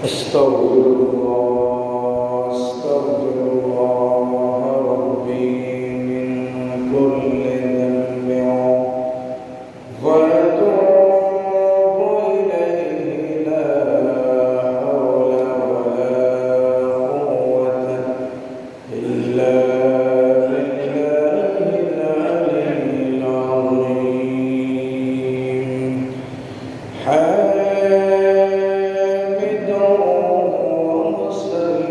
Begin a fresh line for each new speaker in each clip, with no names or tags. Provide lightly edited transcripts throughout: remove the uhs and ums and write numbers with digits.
أستغفر الله ربي من كل ذنب وأتوب إليه لا حول ولا قوة إلا بالله العلي العظيم حامد ومصلي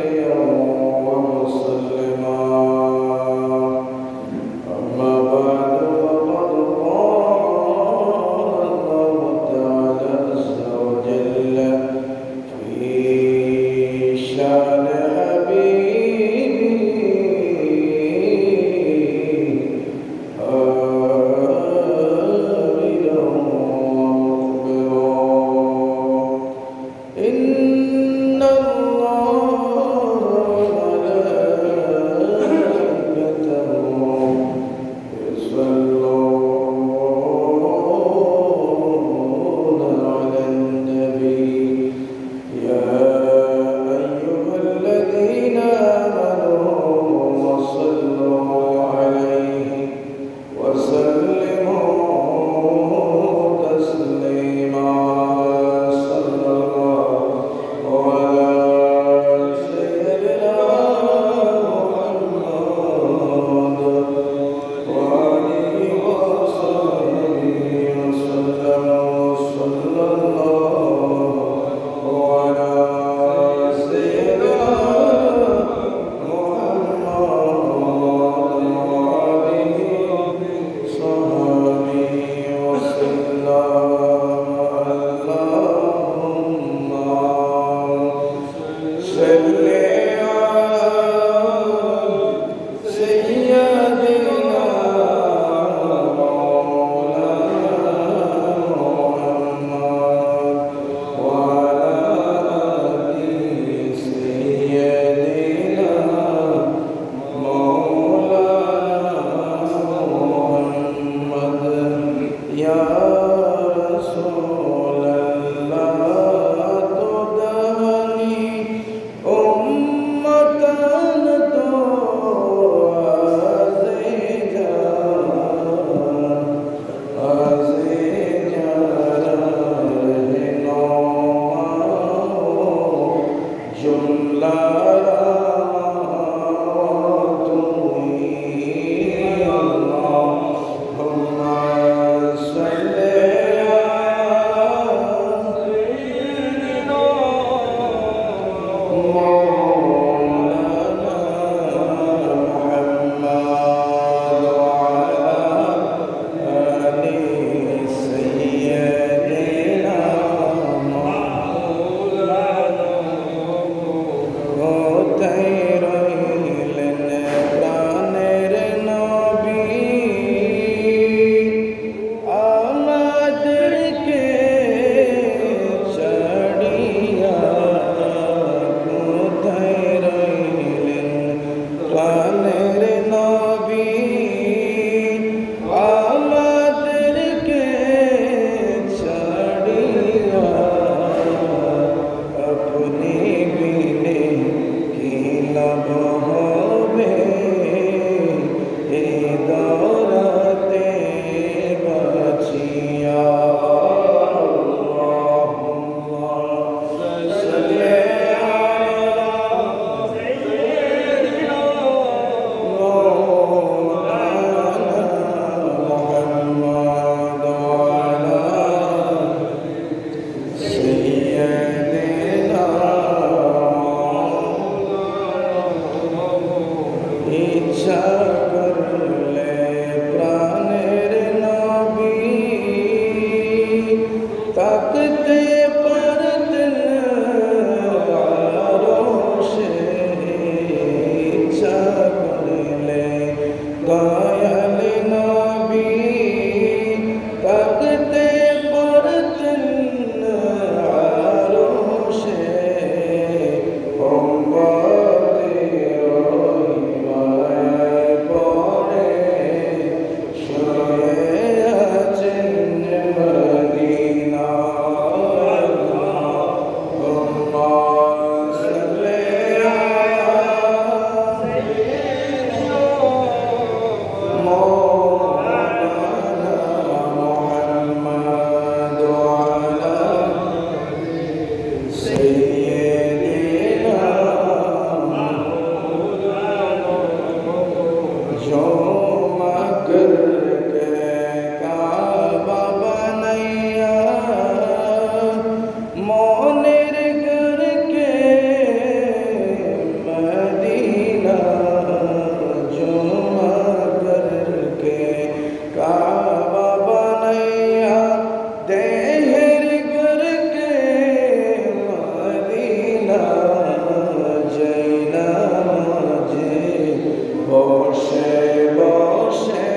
বসে বসে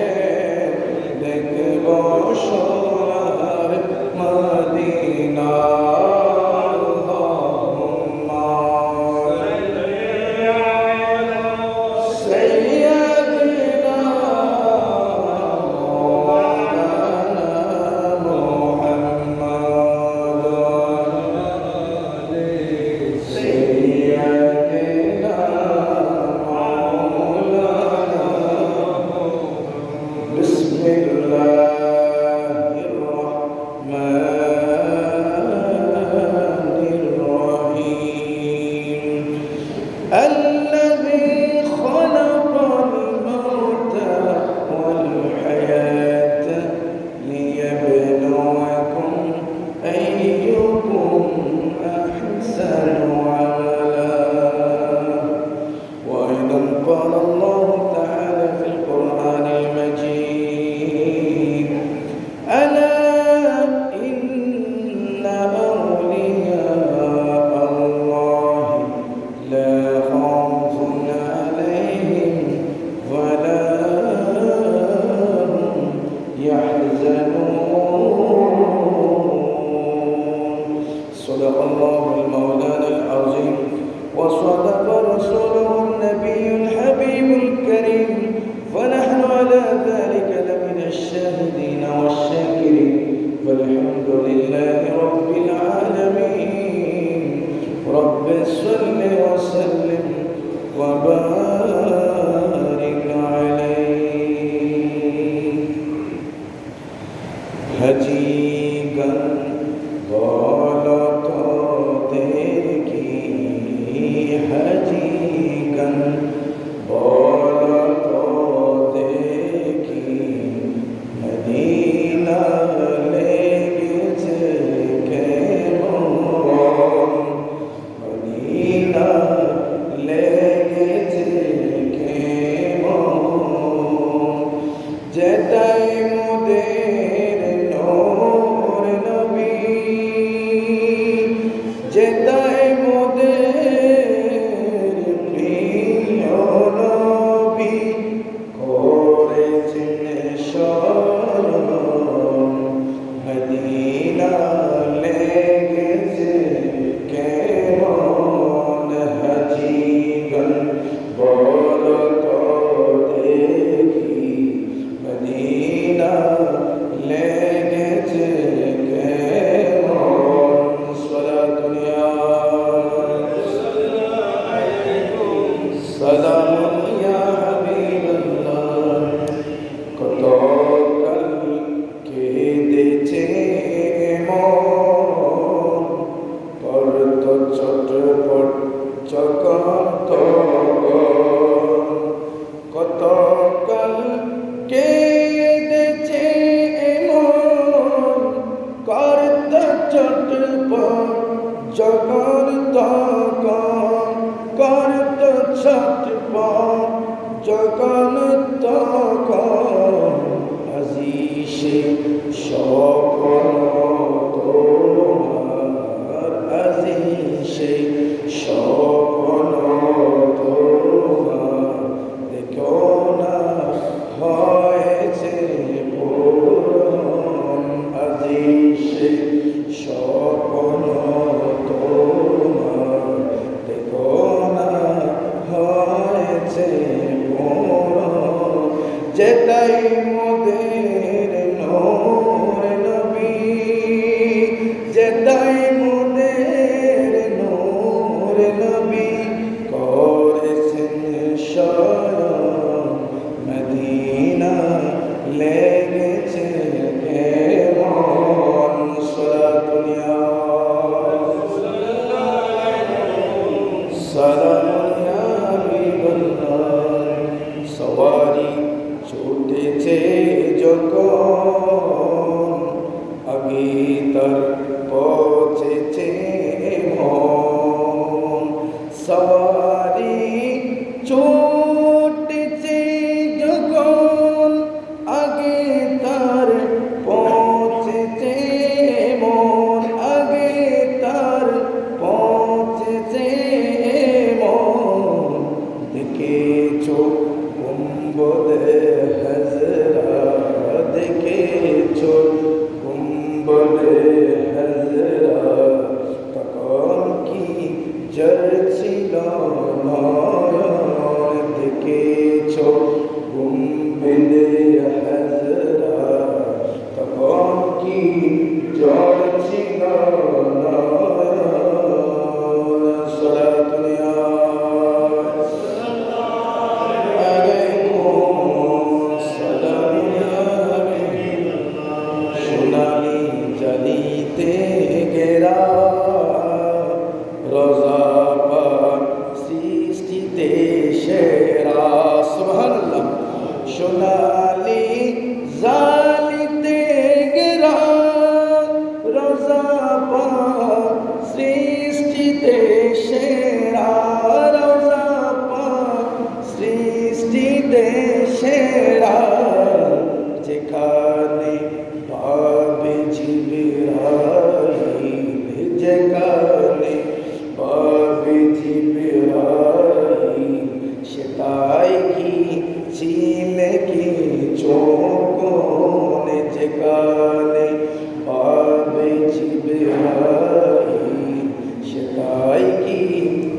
দেখব সোনার মদিনা الذي خلق الموت والحياة ليبلوكم أيكم أحسن عملا وأيضا قال الله تعالى في القرآن المجيد ألا إن أولياء الله لا خوف عليهم ولا هم يحزنون صدق الله المولانا العظيم وصدق رسوله النبي الحبيب الكريم ونحن على ذلك لمن الشاهدين والشاكرين والحمد لله رب العالمين رب صل وسلم وبارك عليه হাজিগণ বলো তোদের কি হাজিগণ বলো তোদের কি মদিনা লেগেছে কেমন মদিনা লেগেছে কেমন যেটাই মোদের নূর নবী যেটাই মোদের প্রিয় নবী করেছেন স্মরণ মদিনা লেগেছে কেমন হাজিগণ বলো তোদের কি মদিনা লেগেছে কেমন সালাতুন ইয়া সালামুন ইয়া হাবিবাল্লাহ কত কাল কেঁদেছে মন করত ছটপট যখন কত কাল কেঁদেছে মন করত ছটপট যখন তখন করত ছটপট যখন তখন আজি সে স্বপ্ন তোমার আজি সে স্বপ্ন তোমার দেখো না হয়েছে পূরণ আজি সে স্বপ্ন তোমার দেখো না হয়েছে পূরণ যেটাই মোদের নূর ঝরছিল নয়ন দেখেছ গুম্বিদে হাজরা তখন কি ঝরছিল নয়ন সালাতুনিয়া জালিতে গেরা রোজা পাক সৃষ্টিতে সেরা সুবহানাল্লাহ সোনালি জালিতে গেরা রোজা পাক সৃষ্টিতে সেরা রোজা পাক সৃষ্টিতে সেরা যেখানে পাবে জিবরাইল যেখানে পাবে জিবরাইল সেটাই কি চিনে কি চোখে যেখানে পাবে জিবরাইল সেটাই কি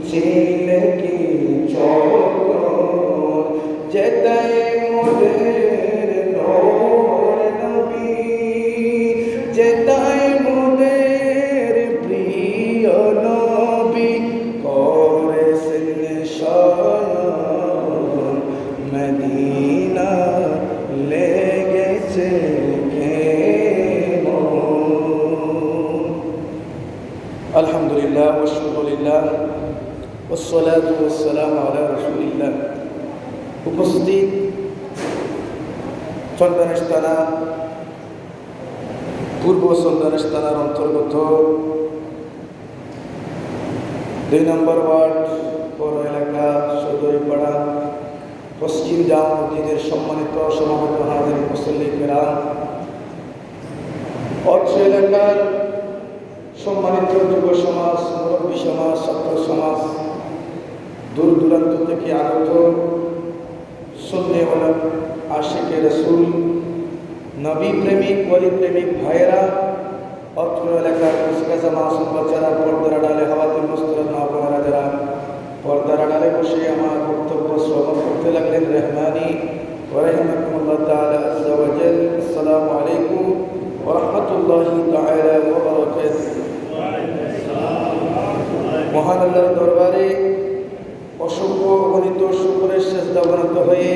চিনে কি চোখ যেটাই মোদের নূর নবী যেটাই মোদের প্রিয় নবী করেছেন শয়ন মদিনা লেগেছে আলহামদুলিল্লাহ ওয়া শুকরুলিল্লাহ ওয়াসসালাতু ওয়াসসালামু আলা রাসূলিল্লাহ। উপস্থিত চন্দনেশতানা পূর্ব চন্দনেশতানার অন্তর্গত 2 নম্বর ওয়ার্ড পৌর এলাকা সদরিপাড়া পশ্চিম জামা মসজিদের সম্মানিত সমাবেত হাজির মুসল্লি কেরাম, অত্র এলাকার সম্মানিত যুব সমাজ, মুরব্বী সমাজ, ছাত্র সমাজ, দূর দূরান্ত থেকে আগত সুন্নি ওয়ালা আশিকে রাসূল নবী প্রেমিক ওলি প্রেমিক ভাইয়েরা, অত্র এলাকার কুচকাচা মাসুম বাচ্চারা, পর্দার আড়ালে হাওয়াতুল মুস্তারাদ মা বোনেরা যারা পর্দার আড়ালে বসে আমার বক্তব্য শ্রবণ করতে লাগলেন, রহমানি ওয়া রাহিমাকুমুল্লাহ তাআলা আযজা ওয়া জাল। আসসালামু আলাইকুম ওয়া রাহমাতুল্লাহি তাআলা ওয়া বারাকাতুহু। মহান আল্লাহর দরবারে অসংখ্য অগণিত শুকরের সেজদা অবনত হয়ে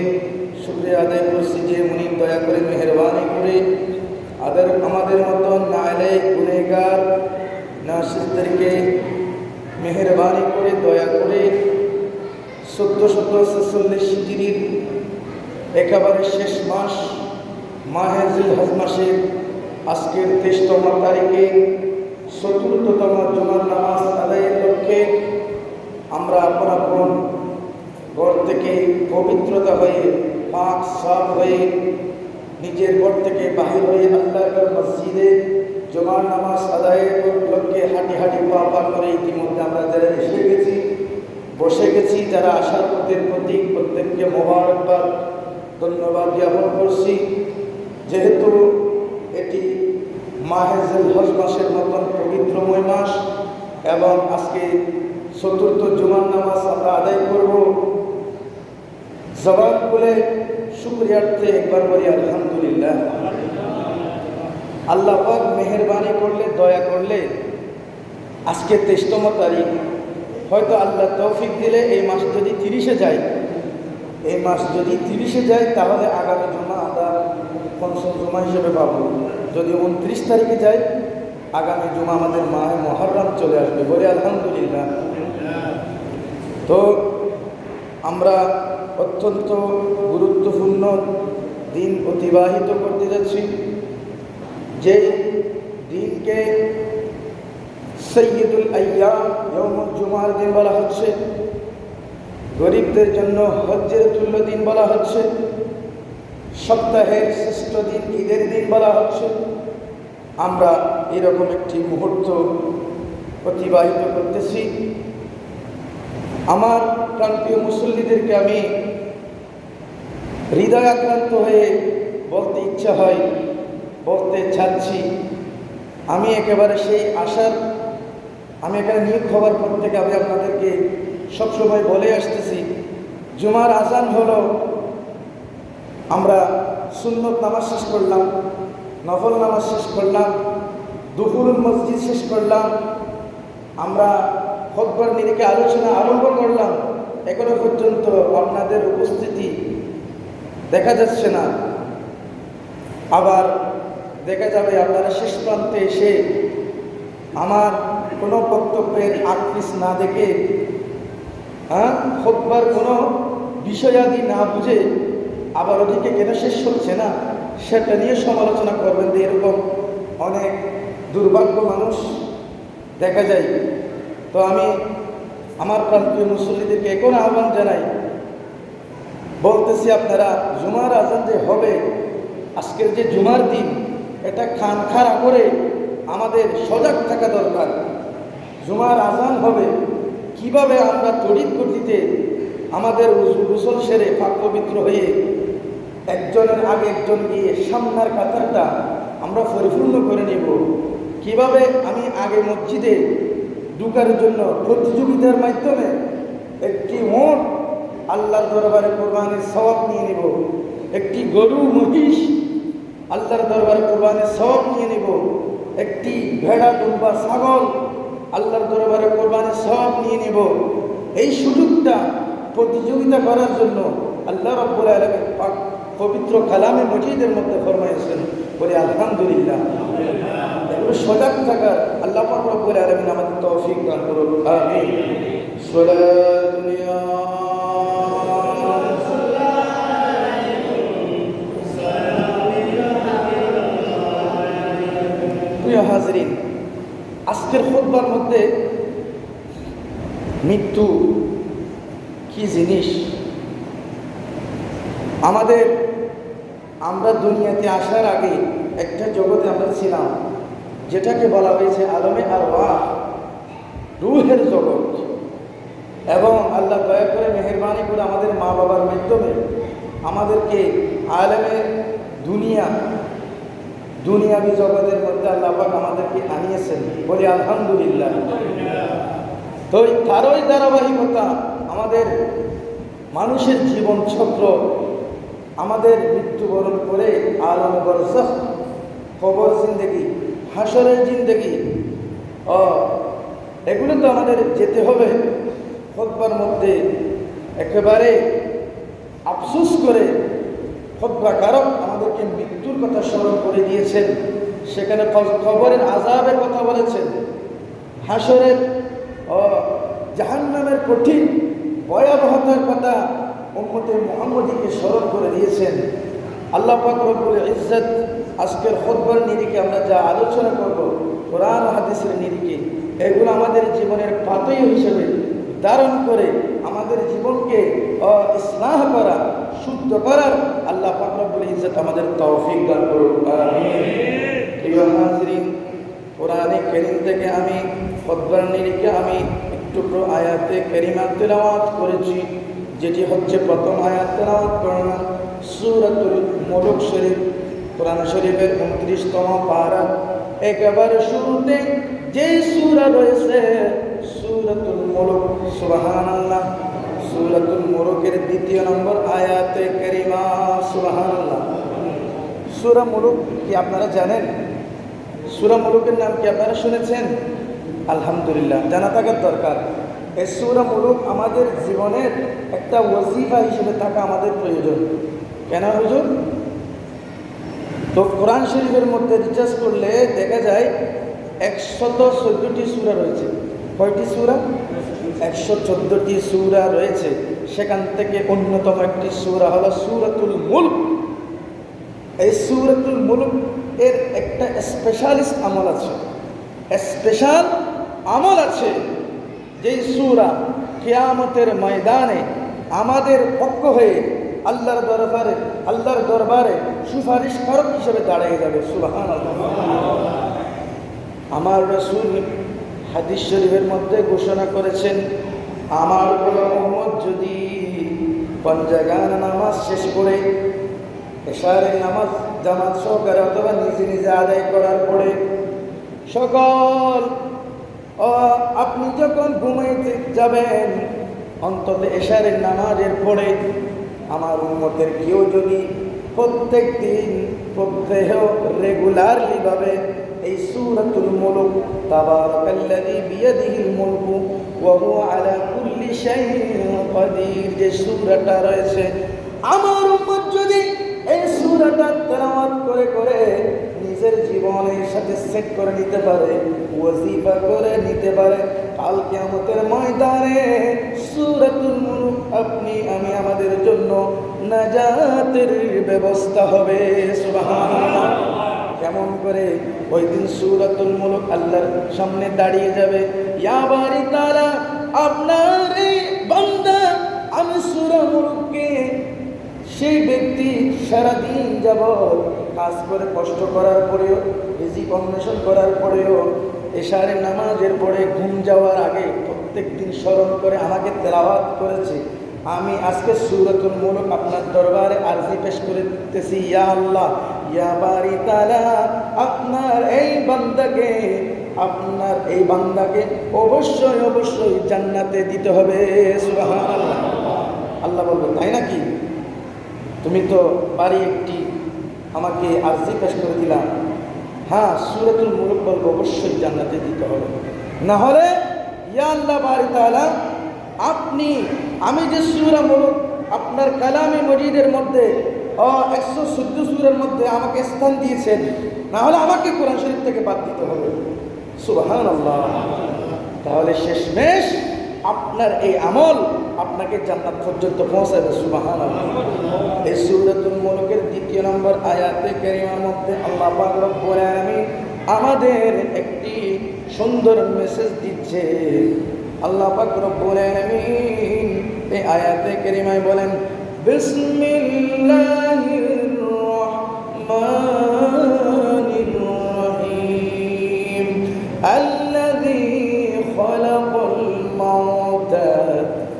শুকরিয়া আদায় করছি যে উনি দয়া করে মেহেরবানি করে আমাদের মতন নাইলাইক গুনেহগার নাশিসদেরকে মেহেরবানি করে দয়া করে 1446 হিজরির একেবারে শেষ মাস মাহে জিলহজ মাসের আজকের 23তম তারিখে চতুর্থতম জুমার নামাজ আদায়ের লক্ষ্যে আমরা আপন আপন ঘর থেকে পবিত্রতা হয়ে পাক সাফ হয়ে নিজের ঘর থেকে বাহির হয়ে আল্লাহর মসজিদে জুমার নামাজ আদায়ের লক্ষ্যে হাঁটি হাঁটি পা পা করে ইতিমধ্যে আমরা যারা এসে গেছি বসে গেছি, যারা আশার পথের প্রতীক প্রত্যেককে মোবারকবাদ ধন্যবাদ জ্ঞাপন করছি। যেহেতু এটি মাহে জিলহজ মাসের মতন পবিত্রময় মাস এবং আজকে চতুর্থ জুমার নামাজ আমরা আদায় করব, জবান বলে শুকরিয়ার্থে একবার বলি আলহামদুলিল্লাহ। আল্লাহ পাক মেহেরবানি করলে, দয়া করলে আজকে 23তম তারিখ, হয়তো আল্লাহ তৌফিক দিলে এই মাস যদি 30-এ যায়, এই মাস যদি 30-এ যায় তাহলে আগামী জুমা আমরা পঞ্চম জুমা হিসেবে পাবো। যদি 29 তারিখে যায় আগামী জুমা আমাদের মাহে মুহররম চলে আসবে, বলে আলহামদুলিল্লাহ। তো আমরা অত্যন্ত গুরুত্বপূর্ণ দিন অতিবাহিত করতে যাচ্ছি, যে দিনকে সৈয়দুল আইয়াম ইয়াউমুল জুমার দিন বলা হচ্ছে, গরিবদের জন্য হজ্জের তুল্য দিন বলা হচ্ছে, সপ্তাহের শ্রেষ্ঠ দিন ঈদের দিন বলা হচ্ছে। আমরা এরকম একটি মুহূর্ত অতিবাহিত করতেছি। আমার প্রান্তীয় মুসল্লিদেরকে আমি হৃদয় আক্রান্ত হয়ে বলতে ইচ্ছা হয়, বলতে চাচ্ছি, আমি একেবারে সেই আশার আমি এখানে নিয়োগ হওয়ার পর থেকে আমি আপনাদেরকে সবসময় বলে আসতেছি, জুমার আজান হলো, আমরা সুন্নত নামাজ শেষ করলাম, নফল নামাজ শেষ করলাম, দুপুরুল মসজিদ শেষ করলাম, আমরা খুতবার নিরিখে আলোচনা আরম্ভ করলাম, এখনো পর্যন্ত আপনাদের উপস্থিতি দেখা যাচ্ছে না। আবার দেখা যাবে আপনারা শেষ প্রান্তে এসে আমার কোনো বক্তব্যের আকৃষ না দেখে, খুতবার কোনো বিষয়াদি না বুঝে আবার ওদিকে কেন শেষ হচ্ছে না সেটা নিয়ে সমালোচনা করবেন। যে এরকম অনেক দুর্ভাগ্য মানুষ দেখা যায়। তো আমি আমার প্রান্তীয় মুসল্লিদেরকে এখন আহ্বান জানাই, বলতেছি আপনারা জুমার আজান যে হবে, আজকের যে জুমার দিন, এটা খানখারা করে আমাদের সজাগ থাকা দরকার। জুমার আজান হবে, কিভাবে আমরা তড়িৎ গতিতে আমাদের গোসল সেরে পাক পবিত্র হয়ে একজনের আগে একজন গিয়ে সামনের কাতারটা আমরা পরিপূর্ণ করে নেব। কিভাবে আমি আগে মসজিদে ঢুকার জন্য প্রতিযোগিতার মাধ্যমে একটি মোট আল্লাহর দরবারে কোরবানির সওয়াব নিয়ে নেব, একটি গরু মহিষ আল্লাহর দরবারে কোরবানির সওয়াব নিয়ে নেব, একটি ভেড়া দুম্বা ছাগল আল্লাহর দরবারে কোরবানির সওয়াব নিয়ে নেব। এই সুযোগটা প্রতিযোগিতা করার জন্য আল্লাহ রাব্বুল আলামিন পাক পবিত্র কালামে মজিদের মধ্যে ফরমাইছেন। বলে আলহামদুলিল্লাহ। এগুলো সজাগ থাকার আল্লাহ পাক রব্বুল আলামিন আমাদের তৌফিক দান করুন, আমিন। সালাতুন ইয়া প্রিয় হাজরিন, আজকের খুতবার মধ্যে মৃত্যু কি জিনিস, আমরা দুনিয়াতে আসার আগে একটা জগতে আমরা ছিলাম, যেটাকে বলা হয়েছে আলমে আরওয়াহ, রূহের জগৎ। এবং আল্লাহ দয়া করে মেহেরবানি করে আমাদের মা বাবার মাধ্যমে আমাদেরকে আলমে দুনিয়াবি জগতের মধ্যে আল্লাহ পাক আমাদেরকে আনিয়েছেন। বলি আলহামদুলিল্লাহ। তো তারই ধারাবাহিকতা আমাদের মানুষের জীবন চক্র, আমাদের মৃত্যুবরণ করে আলম বরজখ, কবর জিন্দেগি, হাসরের জিন্দেগি, এগুলো তো আমাদের যেতে হবে। খুতবার মধ্যে একেবারে আফসোস করে খুতবাকারক আমাদেরকে মৃত্যুর কথা স্মরণ করে দিয়েছেন। সেখানে কবরের আযাবের কথা বলেছেন, হাসরের জাহান্নামের কঠিন ভয়াবহতার কথা উম্মতে মুহাম্মদীকে স্মরণ করে দিয়েছেন। আল্লাহ পাক রব্বুল ইজ্জত আজকের খুতবার নিরিখে আমরা যা আলোচনা করব, কোরআন ও হাদিসের নিরিখে, এগুলো আমাদের জীবনের পাথেয় হিসেবে ধারণ করে আমাদের জীবনকে ইসলাহ করা, শুদ্ধ করার আল্লাহ পাক রব্বুল ইজ্জত আমাদের তৌফিক দান করুন, আমিন। প্রিয় হাজরিন, কোরআনে কারীম থেকে আমি খুতবার নিরিখে আমি একটু আয়াতে কারিমা তেলাওয়াত করেছি, যেটি হচ্ছে প্রথম আয়াত তেলাওয়াত করলাম সূরাতুল মুলক শরীফ, কোরআন শরীফের 29তম পারা। একেবারে শুরুতে যেই সূরা রয়েছে সূরাতুল মুলক, সুবহানাল্লাহ। সূরাতুল মুলকের 2 নম্বর আয়াতে কারিমা, সুবহানাল্লাহ। সূরা মুলক কি আপনারা জানেন? সূরা মুলকের নাম কি আপনারা শুনেছেন? আলহামদুলিল্লাহ, জানা থাকার দরকার। এই সূরা মুলক আমাদের জীবনের একটা ওয়াজিফা হিসেবে থাকা আমাদের প্রয়োজন। কেন হুজুর? তো কোরআন শরীফের মধ্যে রিসার্চ করলে দেখা যায় 114টি সূরা রয়েছে। কয়টি সূরা? 114টি সূরা রয়েছে। সেখান থেকে অন্যতম একটি সূরা হলো সূরাতুল মুলক। এই সূরাতুল মুলক এর একটা স্পেশালিস্ট আমল আছে, স্পেশাল আমল আছে, যেই সূরা কিয়ামতের ময়দানে আমাদের পক্ষ হয়ে আল্লাহর দরবারে সুপারিশকারক হিসেবে দাঁড়িয়ে যাবে। সুবহানাল্লাহ। আমার রাসূল হাদিস শরীফের মধ্যে ঘোষণা করেছেন, আমার কোন উম্মত যদি পঞ্জাগান নামাজ শেষ করে এশারের নামাজ জামাত সহকারে অথবা নিজে নিজে আদায় করার পরে সকল ও আপনি যখন ঘুমাইতে যাবেন অন্তত এশারের নামাজের পরে আমার উম্মতের কেউ যদি প্রত্যেক দিন প্রত্যহ রেগুলারলি ভাবে এই সূরাতুল মুলক তাবারাকাল্লাযী বিয়াদিহিল মুলকু ওয়া হুয়া আলা কুল্লি শাইইন কাদির যে সূরাটা রয়েছে, আমার উম্মত যদি এই সূরাটা তেলাওয়াত করে করে নিজের জীবনের সাথে সেট করে নিতে পারে, ওয়াজিফা করে নিতে পারে, কাল কিয়ামতের ময়দানে সূরাতুল মুলক আপনি আমি আমাদের জন্য নাজাতের ব্যবস্থা হবে। সুবহানাল্লাহ। কেমন করে? ওই দিন সূরাতুল মুলক আল্লাহর সামনে দাঁড়িয়ে যাবে, ইয়া বারি তাআলা আপনার এই বান্দা আমি সূরা মুলককে সেই ব্যক্তি সারাদিন যাবৎ কাজ করে কষ্ট করার পরেও রিজিক অন্বেষণ করার পরেও এশারের নামাজের পরে ঘুম যাওয়ার আগে প্রত্যেক দিন স্মরণ করে আমাকে তেলাওয়াত করেছে, আমি আজকে সূরাতুল মুলক আপনার দরবারে আরজি পেশ করে দিতেছি, ইয়া আল্লাহ ইয়া বারি তাআলা আপনার এই বান্দাকে অবশ্যই অবশ্যই জান্নাতে দিতে হবে। সুবহানাল্লাহ। আল্লাহ বলবেন তাই নাকি? তুমি তো বাড়ি একটি আমাকে আরজি পেশ করে দিলাম, হ্যাঁ সূরাতুল মুলক বলবো অবশ্যই জান্নাতে দিতে হবে, না হলে ইয়া আল্লাহ বারি তাআলা আমি যে সূরা মুলক আপনার কালামে মজিদের মধ্যে 114 সূরার মধ্যে আমাকে স্থান দিয়েছেন, না হলে আমাকে কোরআন শরীফ থেকে বাদ দিতে হবে। সুবহানাল্লাহ। তাহলে শেষমেশ আপনার এই আমল আপনাকে জান্নাত পর্যন্ত পৌঁছাবে। সুবহানাল্লাহ। এই সূরাতুল মুলকের 2 নম্বর আয়াতে কারিমার মধ্যে আল্লাহ পাক রব্বুল আলামিন আমাদের একটি সুন্দর মেসেজ দিচ্ছে। আল্লাহ পাক রব্বুল আলামিন এই আয়াতে কারিমায় বলেন, বিসমিল্লাহির রহমানির রহিম আল্লাযী খালাকাল মাউতা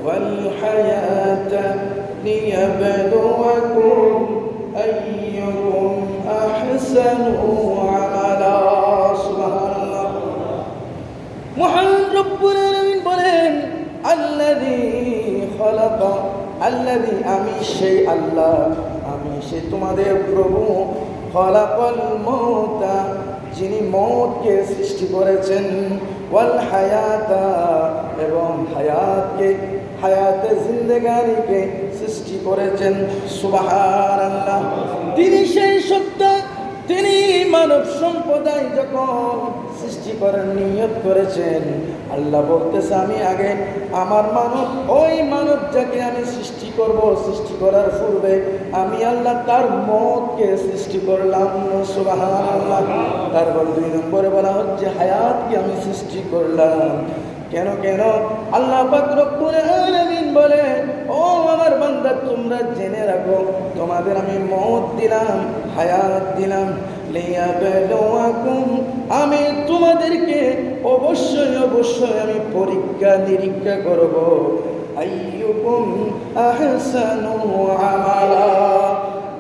ওয়াল হায়াতা লিয়াবলুয়াকুম আইয়ুকুম আহসানু আমালা। সুবহানাল্লাহ। মহান রব্বুল আলামিন বলেন, আল্লাযী খালাকা, আল্লাযী আমি সেই আল্লাহ, আমি সেই তোমাদের প্রভু, খালাকাল মাউতা যিনি মওতকে সৃষ্টি করেছেন, ওয়াল হায়াতা এবং হায়াতে জিন্দেগানিকে সৃষ্টি করেছেন। সুবহানাল্লাহ। তিনি সেই সত্তা, তিনি মানব সম্প্রদায় যখন সৃষ্টি করার নিয়ত করেছেন, আল্লাহ বলতেছে আমি আগে আমার ওই মানব যাকে আমি সৃষ্টি করব, সৃষ্টি করার পূর্বে আমি আল্লাহ তার মওতকে সৃষ্টি করলাম। সুবহানাল্লাহ। তারপর 2 নম্বরে বলা হচ্ছে হায়াতকে আমি সৃষ্টি করলাম। কেন আল্লাহ পাক রব্বুল আলামিন বলে, ও আমার বান্দা তোমরা জেনে রাখো তোমাদের আমি মওত দিলাম, হায়াত দিলাম, লিয়াবলুয়াকুম আমি তোমাদেরকে অবশ্যই আমি পরীক্ষা নিরীক্ষা করব, আইয়ুকুম আহসানু আমালা।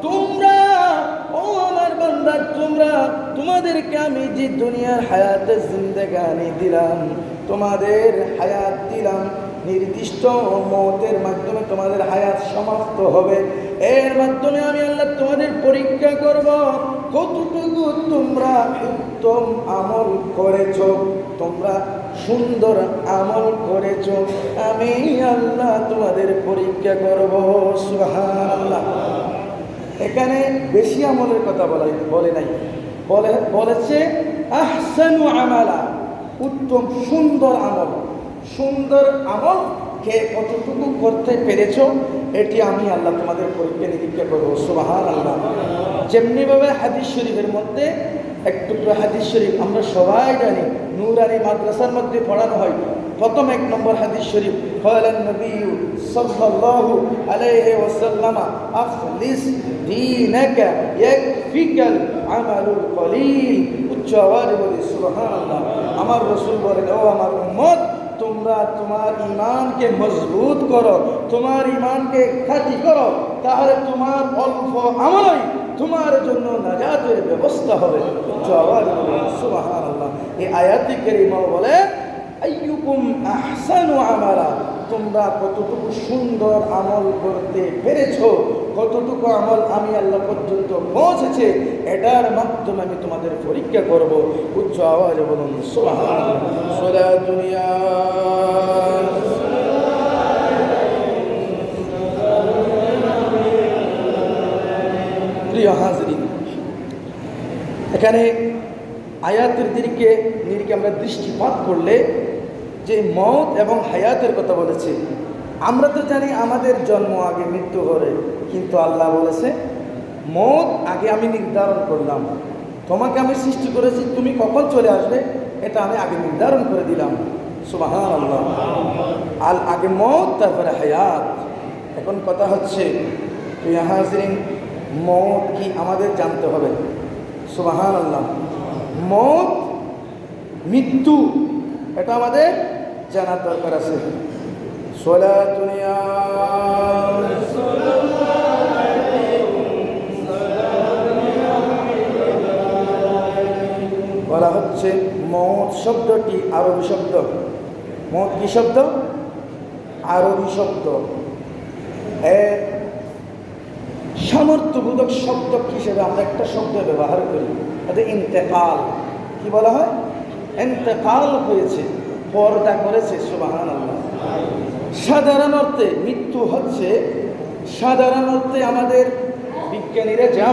তোমরা ও আমার বান্দা তোমাদেরকে আমি যে দুনিয়ার হায়াতে জিন্দেগানি দিলাম, তোমাদের হায়াত দিলাম, নির্দিষ্ট মওতের মাধ্যমে তোমাদের হায়াত সমাপ্ত হবে, এর মাধ্যমে আমি আল্লাহ তোমাদের পরীক্ষা করব কতটুকু তোমরা উত্তম আমল করেছ, তোমরা সুন্দর আমল করেছ, আমি আল্লাহ তোমাদের পরীক্ষা করব। সুবহানাল্লাহ। এখানে বেশি আমলের কথা বলে নাই, বলেছে আহসানু আমালা, উত্তম সুন্দর আমল কে কতটুকু করতে পেরেছ এটি আমি আল্লাহ তোমাদের পরীক্ষা নিরীক্ষা করবো। সুবহানাল্লাহ। যেমনিভাবে হাদিস শরীফের মধ্যে একটু হাদিস শরীফ আমরা সবাই জানি, নূরানি মাদ্রাসার মধ্যে পড়ানো হয়। প্রথম 1 নম্বর হাদিস শরীফ, ক্বালান নবী সাল্লাল্লাহু আলাইহি ওয়াসাল্লাম আখলিস দীনাকা ইয়াকফিকাল আমালুল কলিল। উচ্চ আওয়াজে বলি সুবহানাল্লাহ। আমার রাসূল বলেন, ও আমার উম্মত তোমরা তোমার ঈমানকে মজবুত করো, তোমার ঈমানকে খাঁটি করো, তাহলে তোমার অল্প আমলই তোমার জন্য নাজাতের ব্যবস্থা হবে। উচ্চ আওয়াজে বলি সুবহানাল্লাহ। এই আয়াতে কারিমা বলে আইয়ুকুম আহসানু আমালা, তোমরা কতটুকু সুন্দর আমল করতে পেরেছো, কতটুকু আমল আমি আল্লাহ পর্যন্ত পৌঁছেছে, এটার মাধ্যমে আমি তোমাদের পরীক্ষা করব। উচ্চ আওয়াজে বলুন সুবহানাল্লাহ। সারা দুনিয়া প্রিয় হাজরিন, এখানে আয়াতের দিকে আমরা দৃষ্টিপাত করলে যে মওত এবং হায়াতের কথা বলেছে, আমরা তো জানি আমাদের জন্ম আগে মৃত্যু হবে, কিন্তু আল্লাহ বলেছে মওত আগে আমি নির্ধারণ করলাম, তোমাকে আমি সৃষ্টি করেছি, তুমি কখন চলে আসবে এটা আমি আগে নির্ধারণ করে দিলাম। সুবহানাল্লাহ। আর আগে মওত, তারপরে হায়াত। এখন কথা হচ্ছে প্রিয় হাজরিন, মওত কি আমাদের জানতে হবে। সুবহানাল্লাহ। মওত, মৃত্যু, এটা আমাদের জানার দরকার আছে। সালাতুন ইয়া বলা হচ্ছে মওত শব্দটি আরবি শব্দ। মওত কি শব্দ? আরবি শব্দ। এর সামর্থ্যবোধক শব্দ হিসেবে আমরা একটা শব্দ ব্যবহার করি, তাতে ইন্তেকাল। কি বলা হয়? ইন্তেকাল হয়েছে, পর্দা করেছে। সুবহানাল্লাহ। সাধারণ অর্থে মৃত্যু হচ্ছে, সাধারণ অর্থে আমাদের বিজ্ঞানীরা যা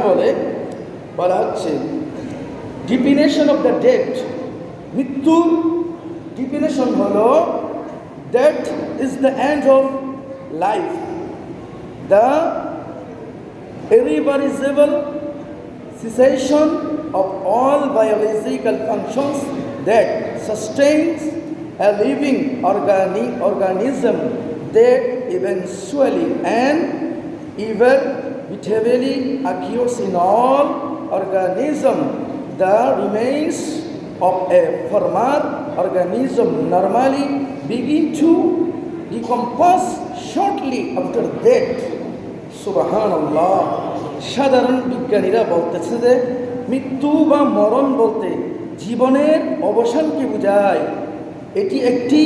বলা হচ্ছে ডিফিনেশন অফ দ্য ডেথ। মৃত্যুর ডিফিনেশন হলো death is the end of life, the irreversible cessation of all biological functions that sustains a living organism, that eventually and inevitably occurs in all organisms. The remains of a former organism normally begin to decompose shortly after death. সুবহানাল্লাহ। সাধারণ বিজ্ঞানীরা বলতেছে যে মৃত্যু বা মরণ বলতে জীবনের অবসানকে বোঝায়। এটি একটি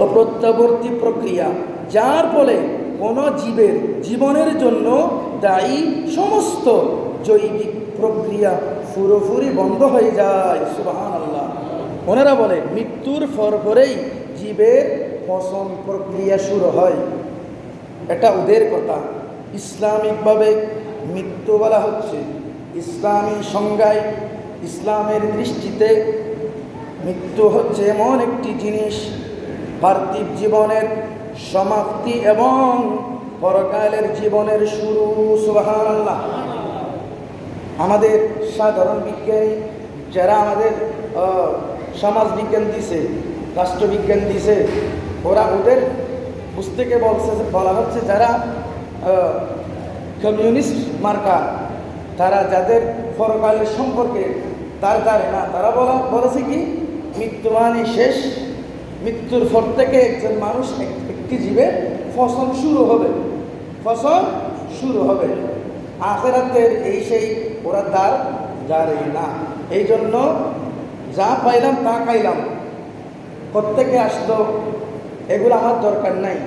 অপ্রত্যাবর্তী প্রক্রিয়া, যার ফলে কোনো জীবের জীবনের জন্য দায়ী সমস্ত জৈবিক প্রক্রিয়া পুরোপুরি বন্ধ হয়ে যায়। সুবহানাল্লাহ। ওনারা বলে মৃত্যুর পরেই জীবের পচন প্রক্রিয়া শুরু হয়। এটা ওদের কথা। ইসলামিকভাবে মৃত্যু বলা হচ্ছে, ইসলামী সংজ্ঞায়, ইসলামের দৃষ্টিতে মৃত্যু হচ্ছে এমন একটি জিনিস, পার্থিব জীবনের সমাপ্তি এবং পরকালের জীবনের শুরু। সুবহানাল্লাহ। আমাদের সাধারণ বিজ্ঞানী যারা আমাদের সমাজ বিজ্ঞান দিছে, রাষ্ট্রবিজ্ঞান দিছে, ওদের পুস্তকে বলা হচ্ছে যারা কমিউনিস্ট মার্কা, তারা যাদের পরকালের সম্পর্কে তার জানে না, তারা বলেছে কি মৃত্যু মানে শেষ, মৃত্যুর পর থেকে একজন মানুষ একটি জীবের ফসল শুরু হবে। আখিরাতের এই সেই ওরা জানে না। এই জন্য যা পাইলাম তা খাইলাম, প্রত্যেকে আসলো, এগুলো আমার দরকার নাই,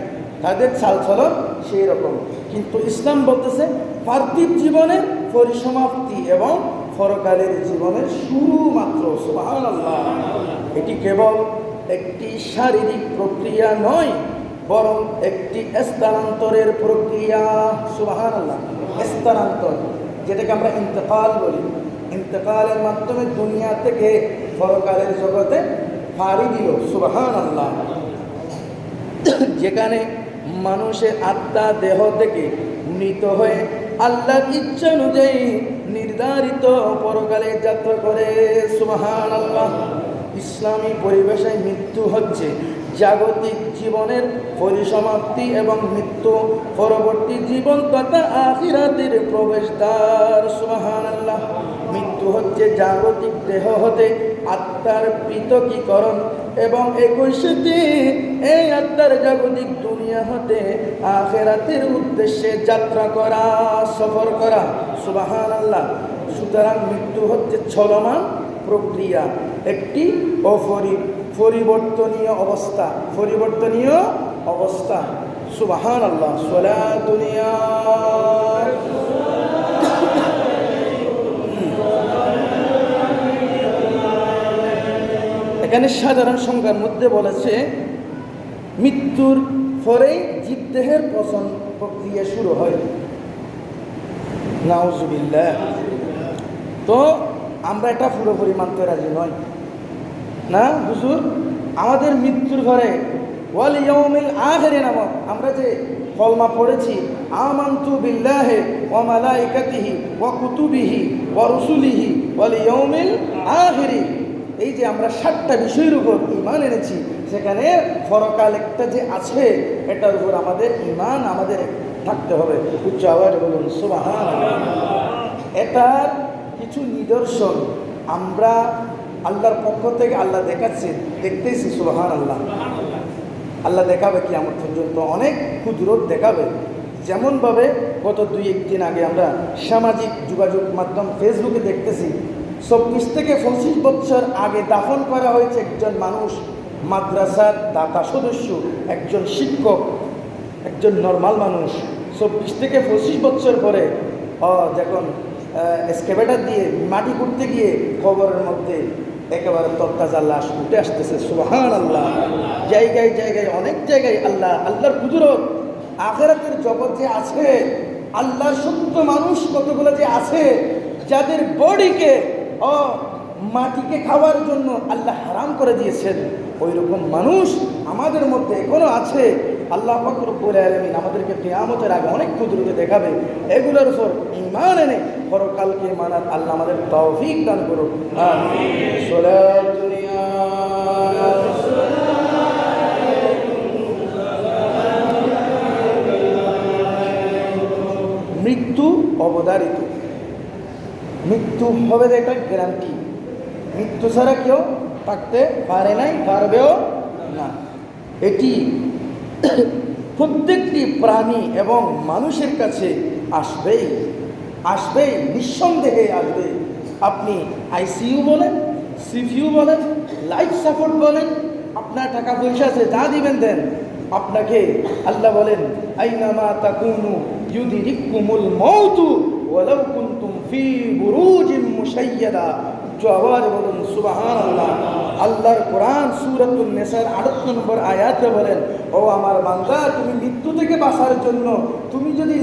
তাদের চালচলন সেই রকম। কিন্তু ইসলাম বলতেছে পার্থিব জীবনের পরিসমাপ্তি এবং পরকালের জীবনের শুরু মাত্র। সুবহানাল্লাহ। এটি কেবল একটি শারীরিক প্রক্রিয়া নয়, বরং একটি স্থানান্তরের প্রক্রিয়া। সুবহানাল্লাহ। স্থানান্তর, যেটাকে আমরা ইন্তেকাল বলি। ইন্তেকালের মাধ্যমে দুনিয়া থেকে পরকালের জগতে পাড়ি দিল। সুবহানাল্লাহ। যেখানে মানুষের আত্মা দেহ থেকে মৃত হয়ে আল্লাহর ইচ্ছা অনুযায়ী নির্ধারিত পরকালে যাত্রা করে। সুবহানাল্লাহ। ইসলামী পরিবেশে মৃত্যু হচ্ছে জাগতিক জীবনের পরিসমাপ্তি এবং মৃত্যু পরবর্তী জীবন তথা আখিরাতের প্রবেশদ্বার। সুবহানাল্লাহ। মৃত্যু হচ্ছে জাগতিক দেহ হতে আত্মার পৃথকীকরণ এবং একই সাথে এই আত্মার জাগতিক দুনিয়া হতে আখিরাতের উদ্দেশ্যে যাত্রা করা, সফর করা। সুবহানাল্লাহ। সুতরাং মৃত্যু হচ্ছে চলমান প্রক্রিয়া। একটি পরিবর্তনীয় অবস্থা। সুবহানাল্লাহ। সলাতুনিয়া এখানে সাধারণ সংজ্ঞার মধ্যে বলেছে মৃত্যুর পরে জীবদেহের পচন প্রক্রিয়া শুরু হয়। নাউজুবিল্লাহ। তো আমরা এটা পুরোপুরি মানতে রাজি নয় না হুজুর। আমাদের মৃত্যুর পরে ওয়াল ইয়াউমিল আখির নামক আমরা যে কলমা পড়েছি, আমানতু বিল্লাহি ওয়া মালাইকাতিহি ওয়া কুতুবিহি ওয়া রুসুলিহি ওয়াল ইয়াউমিল আখির, এই যে আমরা 7টা বিষয়ের উপর ঈমান এনেছি, সেখানে পরকাল একটা যে আছে এটার উপর আমাদের ঈমান আমাদের থাকতে হবে। উচ্চ আওয়াজে বলুন সুবহানাল্লাহ। এটার কিছু নিদর্শন আমরা আল্লাহর পক্ষ থেকে আল্লাহ দেখতেছি। সুবহানাল্লাহ। আল্লাহ দেখাবে কিয়ামত পর্যন্ত, অনেক কুদরত দেখাবে। যেমনভাবে গত 2-1 দিন আগে আমরা সামাজিক যোগাযোগ মাধ্যম ফেসবুকে দেখতেছি 24 থেকে 25 বছর আগে দাফন করা হয়েছে একজন মানুষ, মাদ্রাসার দাতা সদস্য, একজন শিক্ষক, একজন নর্মাল মানুষ। 24 থেকে 25 বছর পরে যখন এক্সকেভেটর দিয়ে মাটি করতে গিয়ে কবরের মধ্যে একেবারে তরতাজা লাশ উঠে আসতেছে। সুবহানাল্লাহ। জায়গায় জায়গায় অনেক জায়গায় আল্লাহর কুদরত, আখিরাতের জগৎ যে আছে, আল্লাহর সত্য মানুষ কতগুলো যে আছে যাদের বডিকে মাটিকে খাওয়ার জন্য আল্লাহ হারাম করে দিয়েছেন, ওই রকম মানুষ আমাদের মধ্যে এখনো আছে। আল্লাহ পাক রব্বুল আলামিন আমাদেরকে কিয়ামতের আগে অনেক কুদরত দেখাবে। এগুলোর উপর ঈমান এনে পরকালকে মানার আল্লাহ আমাদের তৌফিক দান করুন। আমিন। সলাতুনিয়া মৃত্যু অবধারিত, মৃত্যু হবে এটা গ্যারান্টি। মৃত্যু ছাড়া কেউ থাকতে পারে নাই, পারবেও না। এটি প্রত্যেকটি প্রাণী এবং মানুষের কাছে আসবেই, নিঃসন্দেহে আসবে। আপনি আইসিইউ বলেন, সিপিইউ বলেন, লাইফ সাপোর্ট বলেন, আপনার টাকা পয়সা আছে, যা দিবেন দেন, আপনাকে আল্লাহ বলেন আইনামা তাকুনু ইউদরিকুমুল মাউতু ওয়ালাউ কুনতুম ফি বুরুজিন মুশাইয়াদা। জওয়াজ বলুন সুবহানাল্লাহ। আল্লাহর কোরআন সূরাতুন নিসার 38 নম্বর আয়াতে বলেন, ও আমার বান্দা, তুমি মৃত্যু থেকে বাঁচার জন্য তুমি যদি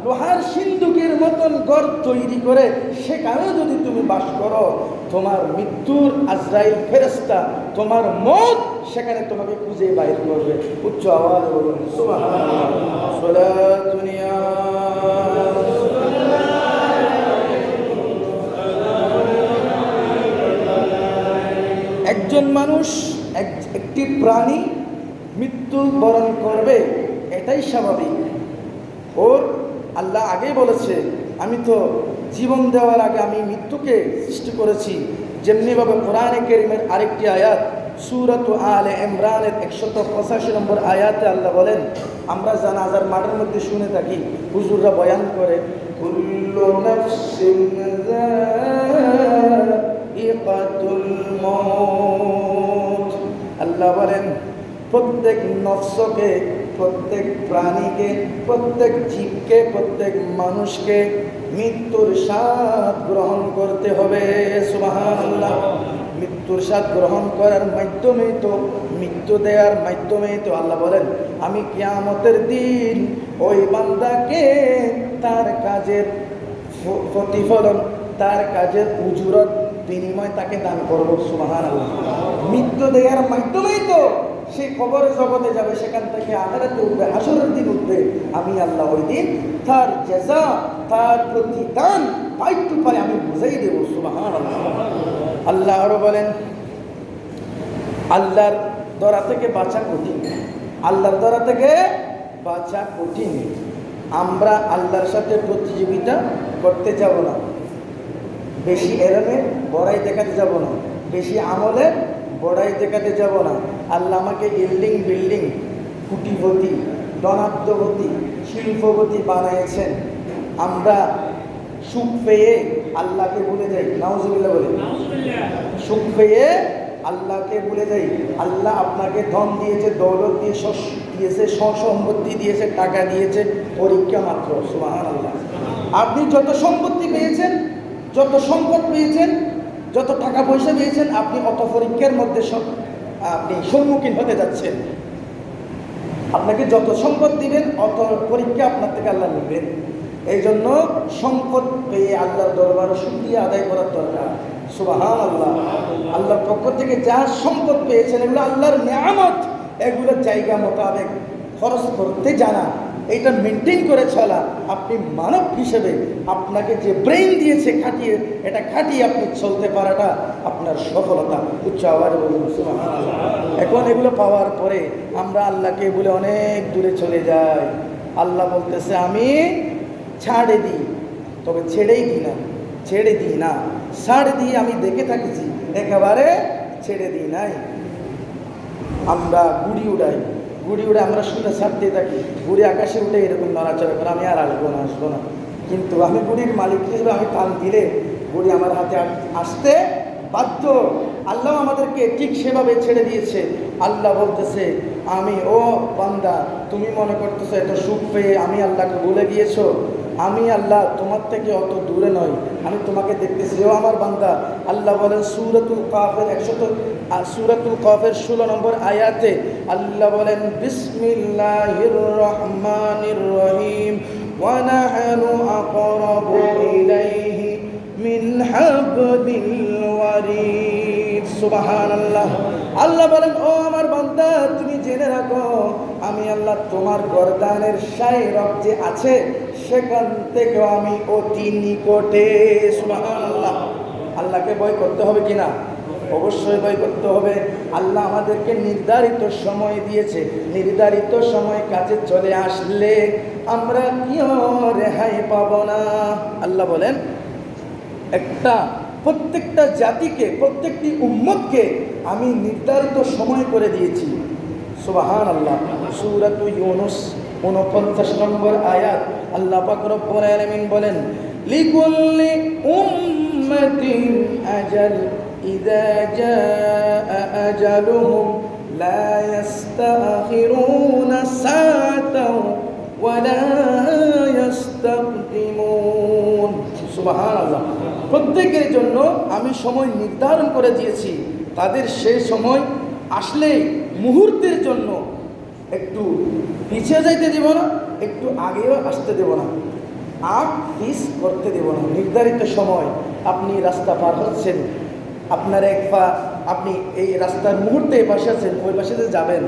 লোহার সিন্দুকের মতন ঘর তৈরি করে সেখানে যদি তুমি বাস করো, তোমার মৃত্যুর আজরাইল ফেরেশতা তোমার মত সেখানে তোমাকে খুঁজে বাইর করবে। উচ্চ আওয়াজে বলুন সুবহানাল্লাহ। সলাতুনিয়া একজন মানুষ, একটি প্রাণী মৃত্যু বরণ করবে, এটাই স্বাভাবিক। ওর আল্লাহ আগেই বলেছে, আমি তো জীবন দেওয়ার আগে আমি মৃত্যুকে সৃষ্টি করেছি। যেমনিভাবে কোরআনে কারীমের আরেকটি আয়াত সূরাত আলে ইমরানের 185 নম্বর আয়াতে আল্লাহ বলেন, আমরা জানাজার মাঠের মধ্যে শুনে থাকি, হুজুররা বয়ান করে, কুল্লু নাফসিন যায়িকাতুল মউত। আল্লাহ বলেন প্রত্যেক নফসকে, প্রত্যেক প্রাণীকে, প্রত্যেক জীবকে, প্রত্যেক মানুষকে মৃত্যুর স্বাদ গ্রহণ করতে হবে। সুবহানাল্লাহ। মৃত্যুর স্বাদ গ্রহণ করার মাধ্যমেই তো, মৃত্যু দেওয়ার মাধ্যমেই তো আল্লাহ বলেন, আমি কিয়ামতের দিন ওই বান্দাকে তার কাজের প্রতিফলন, তার কাজের উজরত বিনিময় তাকে দান করব। সুবহানাল্লাহ। মৃত্যু দেওয়ার মাধ্যমেই তো সে কবরের জগতে যাবে, সেখান থেকে আখিরাতে উঠবে, হাসরের দিন উঠবে। আমি আল্লাহ ওই দিন তার জাযা, তার প্রতিদান পাইটু পাই আমি বুঝাই দেব। সুবহানাল্লাহ। আল্লাহ আরো বলেন, আল্লাহর দরা থেকে বাঁচা কঠিন, আল্লাহর দরা থেকে বাঁচা কঠিন। আমরা আল্লাহর সাথে প্রতিযোগিতা করতে যাব না, বেশি এরমের বড়াই দেখাতে যাব না, বেশি আমলে বড়াই দেখাতে যাব না। আল্লাহ আমাকে বিল্ডিং কুটিপতি, ধনাঢ্যপতি, শিল্পপতি বানিয়েছেন। আমরা সুখ পেয়ে আল্লাহকে ভুলে যাই, নাউজুবিল্লাহ বলে, সুখ পেয়ে আল্লাহকে ভুলে যাই। আল্লাহ আপনাকে ধন দিয়েছে, দৌলত দিয়েছে, সম্পত্তি দিয়েছে, টাকা দিয়েছে, পরীক্ষা মাত্র। সুবহানাল্লাহ। আপনি যত সম্পত্তি পেয়েছেন, যত সম্পদ পেয়েছেন, যত টাকা পয়সা পেয়েছেন, আপনি অত পরীক্ষার মধ্যে আপনি সম্মুখীন হতে যাচ্ছেন। আপনাকে যত সম্পদ দিবেন অত পরীক্ষা আপনার থেকে আল্লাহ নেবেন। এই জন্য সম্পদ পেয়ে আল্লাহর দরবারে শুকরিয়া আদায় করার দরকার। সুবহানাল্লাহ। আল্লাহর পক্ষ থেকে যা সম্পদ পেয়েছেন এগুলো আল্লাহর নেয়ামত, এগুলোর জায়গা মোতাবেক খরচ করতে জানা, এইটা মেনটেন করে চলা। আপনি মানব হিসেবে আপনাকে যে ব্রেইন দিয়েছে খাটিয়ে, এটা খাটিয়ে আপনি চলতে পারাটা আপনার সফলতা। উচ্চ আওয়াজে বলুন সুবহানাল্লাহ। এখন এগুলো পাওয়ার পরে আমরা আল্লাহকে বলে অনেক দূরে চলে যাই। আল্লাহ বলতেছে আমি ছাড়ে দিই, তবে ছেড়েই দিই না, ছেড়ে দিই না, ছাড় দিয়ে আমি দেখে থাকেছি, একেবারে ছেড়ে দিই নাই। আমরা গুড়ি উড়াই, গুড়ি উড়ে আমরা শুনে ছাড়তে থাকি, গুড়ি আকাশে উঠে এরকম নড়াচড়া করে, আমি আর আসবো না, আসবো না। কিন্তু আমি গুড়ির মালিক হিসেবে আমি টান দিলে গুড়ি আমার হাতে আসতে বাধ্য। আল্লাহ আমাদেরকে ঠিক সেভাবে ছেড়ে দিয়েছে। আল্লাহ বলতেছে আমি, ও বান্দা, তুমি মনে করতেছো এত সুখ পেয়ে আমি আল্লাহকে ভুলে গিয়েছো। আমি আল্লাহ তোমার থেকে অত দূরে নই, আমি তোমাকে দেখতেছি। ও আমার বান্দা, আল্লাহ বলেন সূরাতুল কাফের 16 নম্বর আয়াতে আল্লাহ বলেন বিসমিল্লাহির রহমানির রহিম ওয়া নাহনু আকরাবু ইলাইহি মিন হাবলিল ওয়ারিদ। সুবহানাল্লাহ। আল্লাহ বলেন ও আমার বান্দা, তুমি জেনে রাখো আমি আল্লাহ তোমার গর্দানের শায়রক যে আছে সেখান থেকে আমি অতি নিকটে। সুবহানাল্লাহ। আল্লাহকে ভয় করতে হবে কিনা? অবশ্যই ভয় করতে হবে। আল্লাহ আমাদেরকে নির্ধারিত সময় দিয়েছে, নির্ধারিত সময় কাছে চলে আসলে আমরা কেউ রেহাই পাব না। আল্লাহ বলেন প্রত্যেকটা জাতিকে, প্রত্যেকটি উম্মতকে আমি নির্ধারিত সময় করে দিয়েছি। সুবহানাল্লাহ। সূরাতু ইউনূস 49 নম্বর আয়াত আল্লাহ পাক রব্বুল আলামিন বলেন লিকুল্লি উম্মাতিন আজাল ইযা জাআ আজালুহুম লা ইস্তাখিরুনা সাআতাও ওয়া লা ইস্তাকদিমুন। সুবহানাল্লাহ। প্রত্যেকের জন্য আমি সময় নির্ধারণ করে দিয়েছি, তাদের সেই সময় আসলে মুহূর্তের জন্য একটু পিছিয়ে যাইতে দেব না, একটু আগেও আসতে দেব না, আগ পিছ করতে দেব না। নির্ধারিত সময় আপনি রাস্তা পার হচ্ছেন, আপনার এক পা আপনি এই রাস্তার মুহূর্তে এই পাশে আছেন, ওই পাশে যে যাবেন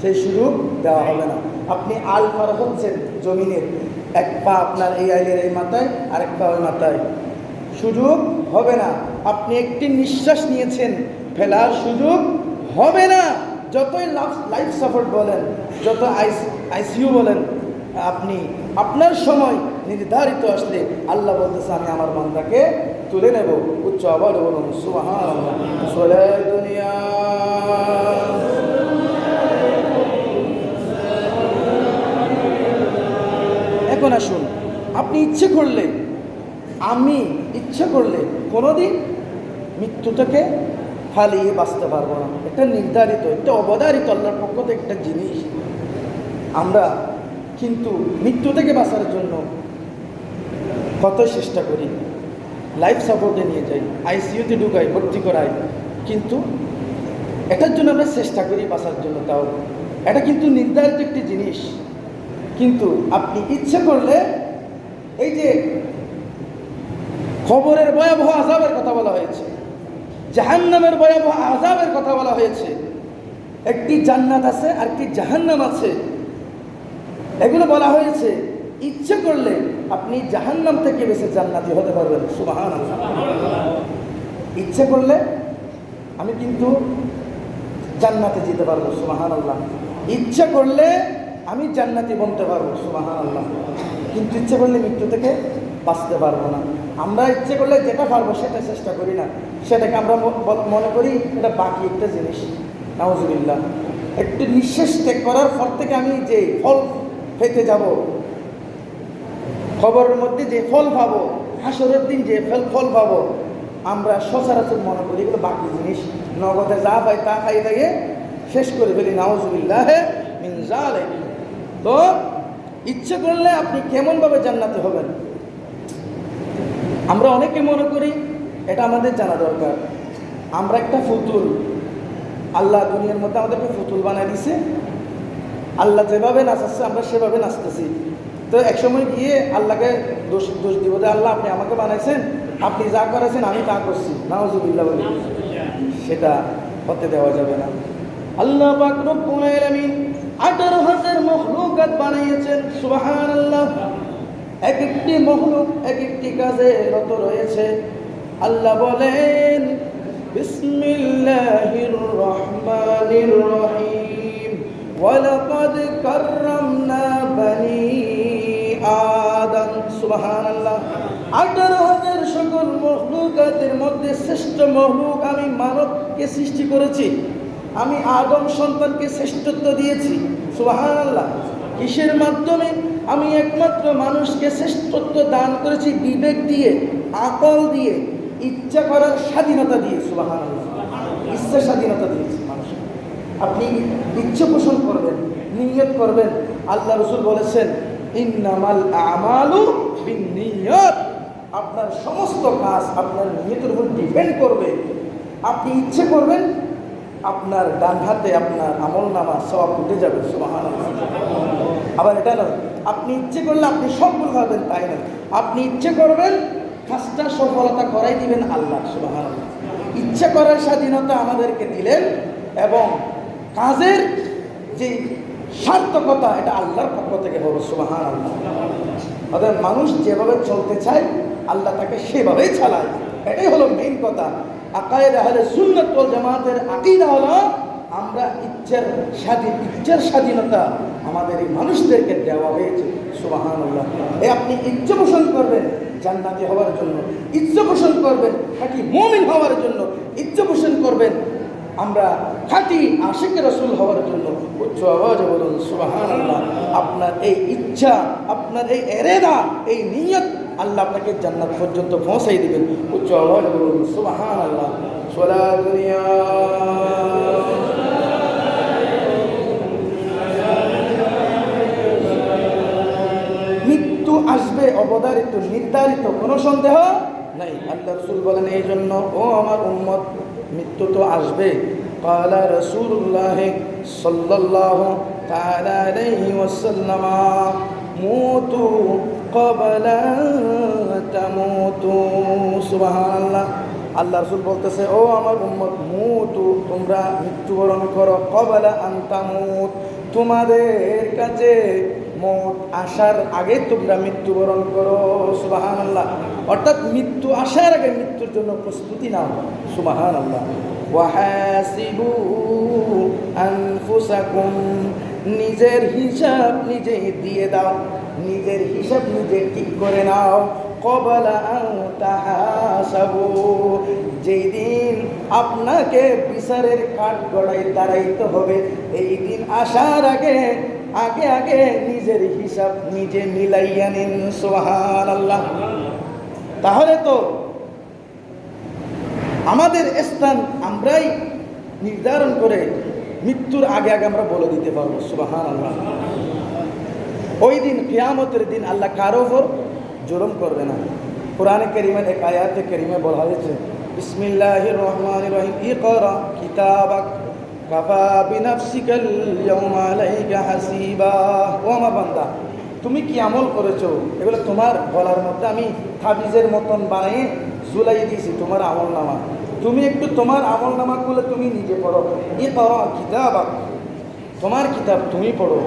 সেই সুযোগ দেওয়া হবে না। আপনি আল পার হচ্ছেন জমিনের, এক পা আপনার এই আইলের এই মাথায়, আরেক পা ওই মাথায়, সুযোগ হবে না। আপনি একটি নিঃশ্বাস নিয়েছেন, ফেলার সুযোগ হবে না। যতই লাইফ সাপোর্ট বলেন, যত আইসিইউ বলেন, আপনি আপনার সময় নির্ধারিত আসলে আল্লাহ বলতেছে আমি আমার বান্দাকে তুলে নেব। উচ্চ আবার বলুন সুবহানাল্লাহ। সোলা দুনিয়া এখন আসুন, আপনি ইচ্ছে করলে, আমি ইচ্ছে করলে কোনোদিন মৃত্যু থেকে ফালিয়ে বাঁচতে পারবো না। এটা নির্ধারিত, এটা অবধারিত আল্লাহর পক্ষ থেকে একটা জিনিস। আমরা কিন্তু মৃত্যু থেকে বাঁচার জন্য কত চেষ্টা করি, লাইফ সাপোর্টে নিয়ে যাই, আইসিইউতে ঢুকাই, ভর্তি করাই, কিন্তু এটার জন্য আমরা চেষ্টা করি বাঁচার জন্য। তাও এটা কিন্তু নির্ধারিত একটি জিনিস। কিন্তু আপনি ইচ্ছে করলে, এই যে কবরের ভয়াবহ আযাবের কথা বলা হয়েছে, জাহান্নামের ভয়াবহ আযাবের কথা বলা হয়েছে, একটি জান্নাত আছে আর একটি জাহান্নাম আছে, এগুলো বলা হয়েছে। ইচ্ছে করলে আপনি জাহান্নাম থেকে বেশি জান্নাতি হতে পারবেন। সুবহানাল্লাহ। ইচ্ছে করলে আমি কিন্তু জান্নাতে যেতে পারবো। সুবহানাল্লাহ। ইচ্ছে করলে আমি জান্নাতি বনতে পারবো। সুবহানাল্লাহ। কিন্তু ইচ্ছে করলে মৃত্যু থেকে বাঁচতে পারবো না। আমরা ইচ্ছে করলে যেটা পারবো সেটা চেষ্টা করি না, সেটাকে আমরা মনে করি এটা বাকি একটা জিনিস। নাউজুবিল্লাহ। একটু নিঃশ্বাস ত্যাগ করার পর থেকে আমি যে ফল পেতে যাব, খবরের মধ্যে যে ফল পাবো, হাসরের দিন যে ফল পাবো আমরা সচরাচর মনে করি এগুলো বাকি জিনিস, নগদে যা পাই তা খাই থাকে শেষ করে ফেলি, নাউজুবিল্লাহ মিন যালিক। তো ইচ্ছে করলে আপনি কেমনভাবে জান্নাতে হবেন আমরা অনেকে মনে করি, এটা আমাদের জানা দরকার। আমরা একটা ফুতুল, আল্লাহ দুনিয়ার মধ্যে আমাদেরকে ফুতুল বানায় দিছে, আল্লাহ যেভাবে নাচাচ্ছে আমরা সেভাবে নাচতেছি। তো একসময় গিয়ে আল্লাহকে দোষ দিব যে আল্লাহ আপনি আমাকে বানাইছেন, আপনি যা করেছেন আমি তা করছি, নাউজুবিল্লাহ বলি, সেটা হতে দেওয়া যাবে না। আল্লাহ পাক রব্বুল আলামিন 18,000 মখলুকাত বানিয়েছেন, সুবহানাল্লাহ। এক একটি মখলুক এক একটি কাজে রত রয়েছে। আল্লাহ বলেন বিসমিল্লাহির রহমানির রহিম ওয়ালাকাদ কাররামনা বনি আদম, সুবহানাল্লাহ। 18,000 সকল মখলুকাতের মধ্যে শ্রেষ্ঠ মখলুক আমি মানবকে সৃষ্টি করেছি, আমি আদম সন্তানকে শ্রেষ্ঠত্ব দিয়েছি, সুবহানাল্লাহ। কিসের মাধ্যমে? আমি একমাত্র মানুষকে শ্রেষ্ঠত্ব দান করেছি বিবেক দিয়ে, আকল দিয়ে, ইচ্ছা করার স্বাধীনতা দিয়ে, সুবহানাল্লাহ। ইচ্ছা স্বাধীনতা দিয়েছি মানুষকে। আপনি ইচ্ছা পোষণ করবেন, নিয়ত করবেন। আল্লাহ রাসূল বলেছেন ইন্নামাল আমালু বিন্নিয়াত, আপনার সমস্ত কাজ আপনার নিয়তের উপর ডিপেন্ড করবে। আপনি ইচ্ছে করবেন, আপনার ডান হাতে আপনার আমলনামা সওয়াব উঠে যাবে, সুবহানাল্লাহ। আবার এটা নয় আপনি ইচ্ছে করলে আপনি সফল হবেন, তাই না, আপনি ইচ্ছে করবেন কাজটা সফলতা করাই দিবেন আল্লাহ, সুবহানাল্লাহ। ইচ্ছা করার স্বাধীনতা আমাদেরকে দিলেন এবং কাজের যে সার্থকতা এটা আল্লাহর পক্ষ থেকে হবে, সুবহানাল্লাহ। অর্থাৎ মানুষ যেভাবে চলতে চায় আল্লাহ তাকে সেভাবেই চালায়, এটাই হলো মেইন কথা। আকায়েদ আহলে সুন্নাত ওয়াল জামাতের আকীদা হলো আমরা ইচ্ছার স্বাধীনতা আমাদের এই মানুষদেরকে দেওয়া হয়েছে, সুবহানাল্লাহ। আপনি ইচ্ছা পোষণ করবেন জান্নাতি হওয়ার জন্য, ইচ্ছা পোষণ করবেন খাঁটি মুমিন হওয়ার জন্য, ইচ্ছা পোষণ করবেন আমরা খাঁটি আশিকে রাসূল হওয়ার জন্য। উচ্চ আওয়াজে বলুন সুবহানাল্লাহ। আপনার এই ইচ্ছা, আপনার এই এরাদা, এই নিয়ত আল্লাহ আপনাকে জান্নাত পর্যন্ত পৌঁছাই দিবেন। উচ্চ আওয়াজে বলুন সুবহানাল্লাহ। সালাতুনিয়া মৃত্যু আসবে, অবধারিত, নির্ধারিত, কোনো সন্দেহ নাই। আল্লাহ রাসূল বলেন এই জন্য ও আমার উম্মত মৃত্যু তো আসবে। ক্বালা রাসূলুল্লাহ সাল্লাল্লাহু তাআলা আলাইহি ওয়াসাল্লাম মুতু ক্বাবলা তামুতু, সুবহানাল্লাহ। আল্লাহ রাসূল বলতেছে ও আমার উম্মত মুতু, তোমরা মৃত্যুবরণ করো, ক্বাবলা আন তামুত, তোমাদের কাছে মৌত আসার আগে তোমরা মৃত্যুবরণ করো, সুবহানাল্লাহ। অর্থাৎ মৃত্যু আসার আগে মৃত্যুর জন্য প্রস্তুতি নাও, সুবহানাল্লাহ। ওয়াহাসিবু আনফুসাকুম, নিজের হিসাব নিজে দিয়ে দাও, নিজের হিসাব নিজে ঠিক করে নাও। ক্বাবলা আন তাহাসাবু, যেই দিন আপনাকে বিচারের কাঠগড়ায় দাঁড়াইতে হবে, এই দিন আসার আগে আগে আগে নিজের হিসাব নিজে মিলাইয়া নিন, সুবহানাল্লাহ। তাহলে তো আমাদের স্থান আমরাই নির্ধারণ করে মৃত্যুর আগে আগে আমরা বলে দিতে পারবো, সুবহানাল্লাহ। ওই দিন কিয়ামতের দিন আল্লাহ কারো উপর জুলুম করবে না। কোরআনে কারীমের এক আয়াতে কারীমে বলা হয়েছে বিসমিল্লাহির রহমানির রহিম ইকরা কিতাবাক কাফা বিনাফসিকাল ইয়াউমা আলাইকা হাসিবা। ও আমার বান্দা, তুমি কি আমল করেছো এগুলো তোমার গলার মধ্যে আমি তাবিজের মতন বানিয়ে ঝুলাই দিয়েছি, তোমার আমলনামা। তুমি একটু তোমার আমলনামা খুলে তুমি নিজে পড়ো। ইকরা কিতাবাক, তোমার কিতাব তুমি পড়ো।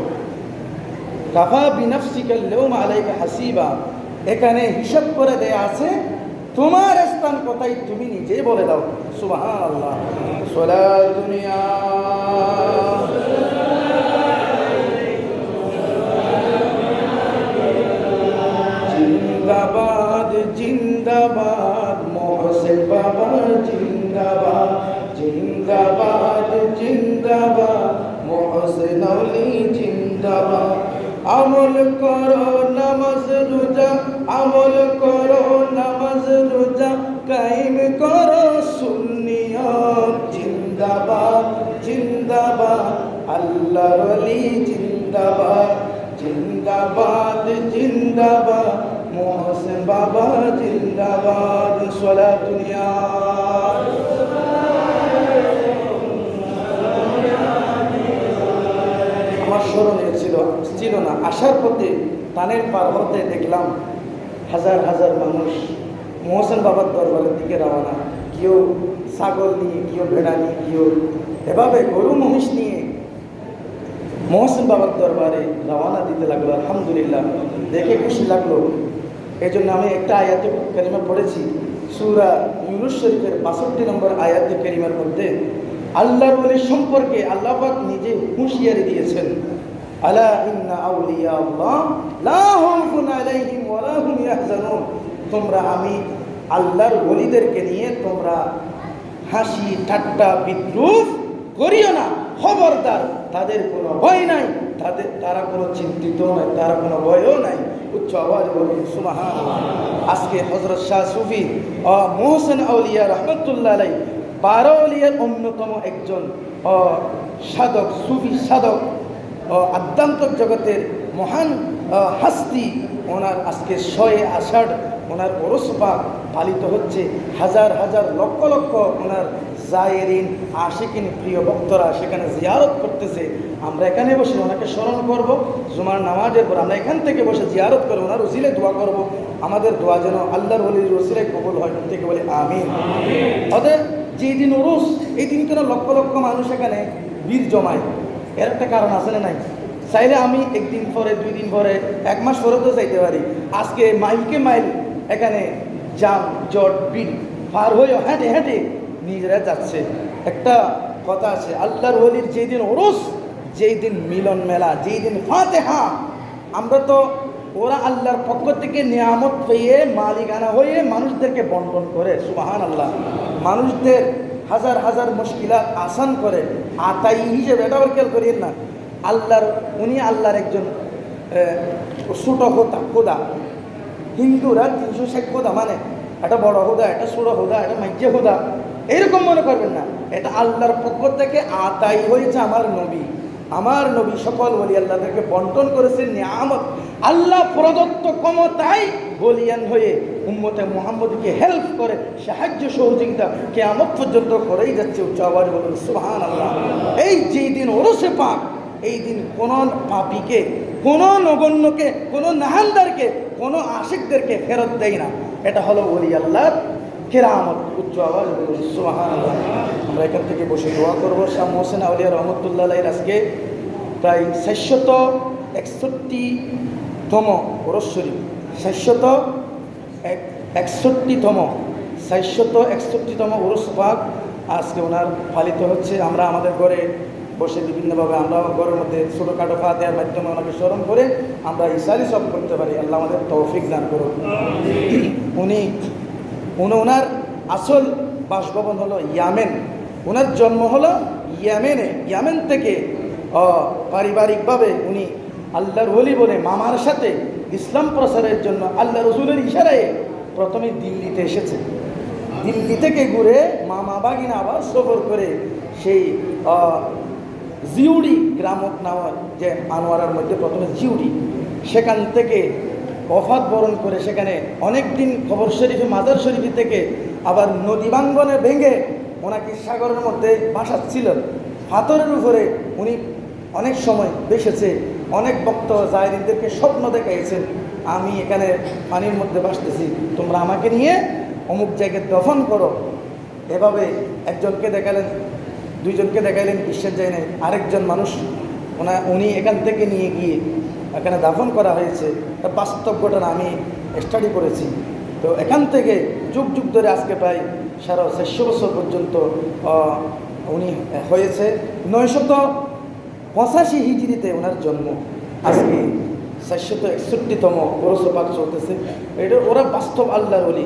কাফা বিনাফসিকাল ইয়াউমা আলাইকা হাসিবা, এখানে হিসাব করে দেয়া আছে, তোমার স্থান কোথায় তুমি নিজেই বলে দাও, সুবহানাল্লাহ। সালাতুনিয়া জিন্দাবাদ জিন্দাবাদ মোহসেন বাবা জিন্দাবাদ, জিন্দাবাদ জিন্দাবাদ মোহসেন আলী জিন্দাবাদ, আমল করো নামাজ রোজা, আমল করো নামাজ রোজা, কায়েম করো সুন্নিয়ত। জিন্দাবাদ জিন্দাবাদ আল্লাহর ওলি জিন্দাবাদ, জিন্দাবাদ জিন্দাবাদ মোহসেন বাবা জিন্দাবাদ। সালাতুন ইয়া আমার স্মরণে ছিল না, আসার পথে টানের পার হতে দেখলাম হাজার হাজার মানুষ মোহসেন বাবার দরবারের দিকে রওনা। কেউ ছাগল নিয়ে, কেউ ভেড়া নিয়ে, কেউ এভাবে গরু মহিষ নিয়ে মোহসেন বাবার দরবারে রওনা দিতে লাগলো। আলহামদুলিল্লাহ, দেখে খুশি লাগলো। এই জন্য আমি একটা আয়াতে কারিমা পড়েছি, সূরা ইউনূস শরীফের ৬২ নম্বর আয়াতে কারিমার মধ্যে আল্লাহর ওলি সম্পর্কে আল্লাহ পাক নিজে হুঁশিয়ারি দিয়েছেন, আলা ইন্না আউলিয়া আল্লাহ লা খাউফুন আলাইহিম ওয়া লা হুম ইয়াহজানুন। তোমরা আমি আল্লাহর ওলিদেরকে নিয়ে তোমরা হাসি ঠাট্টা বিদ্রুপ করিও না, খবরদার, তাদের কোনো ভয় নাই, তারা কোনো চিন্তিত নাই, তারা কোনো ভয়ও নাই। উচ্চ আওয়াজ বলুন সুবহানাল্লাহ। আজকে হযরত শাহ সুফি মোহসেন আউলিয়া রহমতুল্লাহ আলাইহি 12 আউলিয়ার অন্যতম একজন সাধক, সুফি সাধক, আধ্যাত্মিক জগতের মহান হাস্তি। ওনার আজকে 6 আষাঢ় ওনার ওরস পাক পালিত হচ্ছে। হাজার হাজার লক্ষ লক্ষ ওনার জায়েরিন আশিকিন প্রিয় ভক্তরা সেখানে জিয়ারত করতেছে। আমরা এখানে বসে ওনাকে স্মরণ করব। জুমার নামাজের পর আমরা এখান থেকে বসে জিয়ারত করে ওনার উসিলে দোয়া করব। আমাদের দোয়া যেন আল্লাহর ওলির উসিলে কবুল হয়, থেকে বলে আমিন। অতএব যেই দিন উরুস, এই দিন কেন লক্ষ লক্ষ মানুষ এখানে ভিড় জমায়, এর একটা কারণ আছে না নাই? চাইলে আমি একদিন পরে, 2 দিন পরে, 1 মাস পরে তো চাইতে পারি। আজকে মাইলকে মাইল এখানে জাম জট ভিড় পার হয়ে হেঁটে হেঁটে নিজেরা যাচ্ছে। একটা কথা আছে, আল্লাহর ওলির যেই দিন ওরস, যেই দিন মিলন মেলা, যেই দিন ফাতেহা, আমরা তো ওরা আল্লাহর পক্ষ থেকে নিয়ামত পেয়ে মালিকানা হয়ে মানুষদেরকে বন্টন করে। সুবহানাল্লাহ। মানুষদের হাজার হাজার মুশকিলাত আসান করে আতাই হিসেবে, এটা আবার খেয়াল করিয়েন না। উনি আল্লাহর একজন ছোট খোদা। হিন্দুরা 360 খোদা, মানে এটা বড় খোদা, এটা ছোট খোদা, এটা মাইজে খোদা, এইরকম মনে করবেন না। এটা আল্লাহর পক্ষ থেকে আতাই হয়েছে। আমার নবী সকল ওলি আল্লাহদেরকে বন্টন করেছেন নিয়ামত। আল্লাহ প্রদত্ত ক্ষমতায় বলিয়ান হয়ে উম্মতে মুহাম্মদকে হেল্প করে, সাহায্য সহযোগিতা কিয়ামত পর্যন্ত করেই যাচ্ছে। উচ্চ আওয়াজে বলুন সুবহানাল্লাহ। এই যেই দিন ওরসে পাক, এই দিন কোনো পাপীকে, কোনো নগণ্যকে, কোনো নাহালদারকে, কোনো আশিকদেরকে ফেরত দেয় না। এটা হলো ওলি আল্লাহর কেরামত। উচ্চ আওয়াজ বলুন সুবহানাল্লাহ। আমরা এখান থেকে বসে দোয়া করব। শাহ মোহসেন আউলিয়া রহমতুল্লাহ আলাইহির আজকে প্রায় 461তম ওরস শরীফ, 461তম ওরস পাক আজকে ওনার পালিত হচ্ছে। আমরা আমাদের ঘরে বসে বিভিন্নভাবে আমরা ঘরের মধ্যে ছোটোখাটো ফাতিহার মাধ্যমে ওনাকে স্মরণ করে আমরা ইসারি সব করতে পারি। আল্লাহ আমাদের তৌফিক দান করুন। ওনার আসল বাসভবন হলো ইয়ামেন। ওনার জন্ম হলো ইয়ামেনে। ইয়ামেন থেকে পারিবারিকভাবে উনি আল্লাহর ওলি বলে মামার সাথে ইসলাম প্রচারের জন্য আল্লাহ রসুলের ইশারায় প্রথমে দিল্লিতে এসেছে। দিল্লি থেকে ঘুরে মামা বাগিনা আবার সফর করে সেই জিউড়ি গ্রামক নামের যে আনোয়ারার মধ্যে প্রথমে জিউড়ি, সেখান থেকে ওফাত বরণ করে সেখানে অনেক দিন কবর শরীফে, মাজার শরীফ থেকে আবার নদী বাঙ্গনে ভেঙে ওনাকে সাগরের মধ্যে ভাসাচ্ছিলেন। পাথরের উপরে উনি অনেক সময় বেসেছে। অনেক ভক্ত জায়রিনদেরকে স্বপ্ন দেখাইছেন, আমি এখানে পানির মধ্যে ভাসতেছি, তোমরা আমাকে নিয়ে অমুক জায়গায় দফন করো। এভাবে একজনকে দেখালেন, 2 জনকে দেখাইলেন, বিশ্বের যায় নাই। আরেকজন মানুষ উনি এখান থেকে নিয়ে গিয়ে এখানে দাফন করা হয়েছে। বাস্তব ঘটনা আমি স্টাডি করেছি। তো এখান থেকে যুগ যুগ ধরে আজকে প্রায় 450 বছর পর্যন্ত উনি হয়েছে। 985 হিজরিতে ওনার জন্ম। আজকে 461তম ওরস পাক চলতেছে। এটা ওরা বাস্তব আল্লাহর ওলি,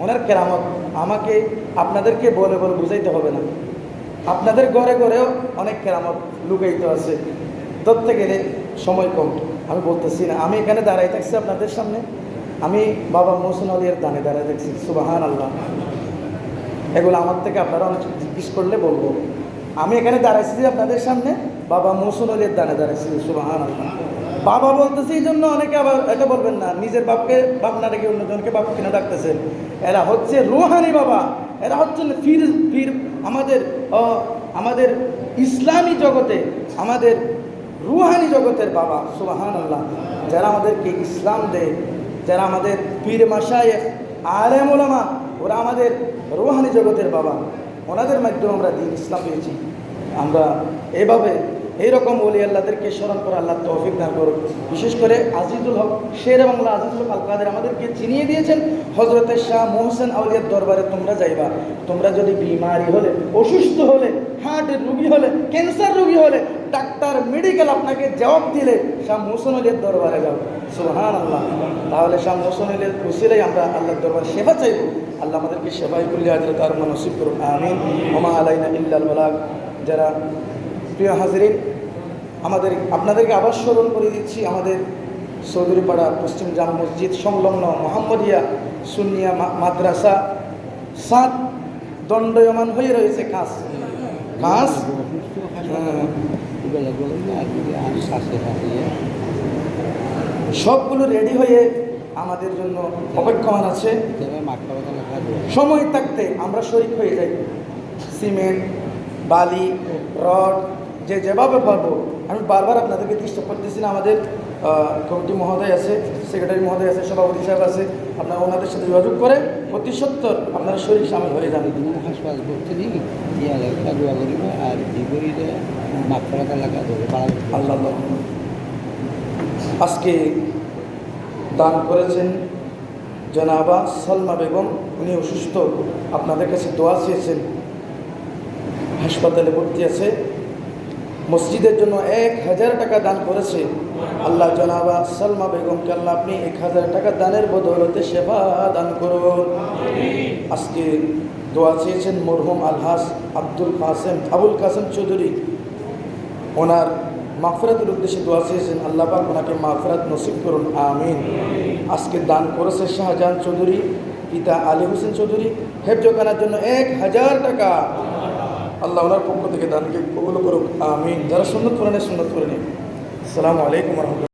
ওনার কেরামত আমাকে আপনাদেরকে বলে বলে বুঝাইতে হবে না। আপনাদের ঘরে ঘরেও অনেক কেরামত লুকায়িত আছে, ধরতে গেলে সময় কম। আমি বলতেছি না, আমি এখানে দাঁড়াই থাকছি আপনাদের সামনে, আমি বাবা মহসিন আলীর দানে দাঁড়ায় দেখছি। সুবহান আল্লাহ। এগুলো আমার থেকে আপনারা অনেক জিজ্ঞেস করলে বলবো। আমি এখানে দাঁড়াইছি যে আপনাদের সামনে বাবা মহসিন আলীর দানে দাঁড়াইছি। সুবহান আল্লাহ। বাবা বলতেছি এই জন্য অনেকে আবার এটা বলবেন না, নিজের বাপকে বাপ না রেখে অন্যজনকে বাপ কিনা ডাকতেছেন। এরা হচ্ছে রুহানি বাবা, এরা হচ্ছেন পীর। পীর আমাদের ইসলামী জগতে, আমাদের রুহানি জগতের বাবা। সুবহান আল্লাহ। যারা আমাদেরকে ইসলাম দেয়, যারা আমাদের পীর মাশায়েখ আলেম ওলামা, ওরা আমাদের রুহানি জগতের বাবা। ওনাদের মাধ্যমে আমরা দ্বীন ইসলাম পেয়েছি। আমরা এভাবে এইরকম ওলি আল্লাহদেরকে স্মরণ করে আল্লাহ তৌফিক দান করুন। বিশেষ করে আজিজুল হক শেরে বাংলা আজিজুল হক আল কাদের আমাদেরকে চিনিয়ে দিয়েছেন হজরতের শাহ মোহসেন আউলিয়ার দরবারে তোমরা যাইবা। তোমরা যদি বিমারি হলে, অসুস্থ হলে, হার্টের রুগী হলে, ক্যান্সার রুগী হলে, ডাক্তার মেডিকেল আপনাকে জবাব দিলে শাহ মোহসেন আউলিয়ার দরবারে যাও। সুবহান আল্লাহ। তাহলে শাহ মোহসেন আউলিয়ার উসিলাই আমরা আল্লাহর দরবারে সেবা চাইব। আল্লাহ আমাদেরকে সেবাই করলে হাজরত আর নসিব করুন। আমিন। ওমা আলাইনা ইল্লাল বালাগ। যারা প্রিয় হাজরিন, আপনাদেরকে আবার স্মরণ করে দিচ্ছি, আমাদের চৌধুরীপাড়া পশ্চিম জাম মসজিদ সংলগ্ন মোহাম্মদিয়া সুন্নিয়া মাদ্রাসা 7 দণ্ডয়মান হয়ে রয়েছে। কাজ সবগুলো রেডি হয়ে আমাদের জন্য অপেক্ষমান আছে। সময় থাকতে আমরা শরীক হয়ে যাই। সিমেন্ট, বালি, রড যে যেভাবে পারবো। আমি বারবার আপনাদেরকে ডিস্টার্ব করতেছি না। আমাদের কমিটি মহোদয় আছে, সেক্রেটারি মহোদয় আছে, সভাপতি সাহেব আছে। আপনারা ওনাদের সাথে যোগাযোগ করে অতি সত্তর আপনারা শরীর সামিল হয়ে যান। আল্লাহ আজকে দান করেছেন জনাবা সালমা বেগম। উনি অসুস্থ, আপনাদের কাছে দোয়া চেয়েছেন, হাসপাতালে ভর্তি আছে। মসজিদের জন্য 1000 টাকা দান করেছে। আল্লাহ জনাবা সালমা বেগমকে আল্লাহ আপনি 1000 টাকা দানের বদৌলতে সেবা দান করুন। আজকে দোয়া চেয়েছেন মরহুম আলহাস আবুল কাসেম চৌধুরী, ওনার মাগফিরাতের উদ্দেশ্যে দোয়া চেয়েছেন। আল্লাহ পাক ওনাকে মাগফিরাত নসিব করুন। আমিন। আজকে দান করেছে শাহজাহান চৌধুরী, পিতা আলী হোসেন চৌধুরী, হেফজখানার জন্য 1000 টাকা। আল্লাহ ওনার পক্ষ থেকে দানকে কবুল করুক। আমিন। যারা সুন্নত করে নেয় সুন্নত করে নিন। আসসালামু আলাইকুম ওয়া রাহমাতুল্লাহ।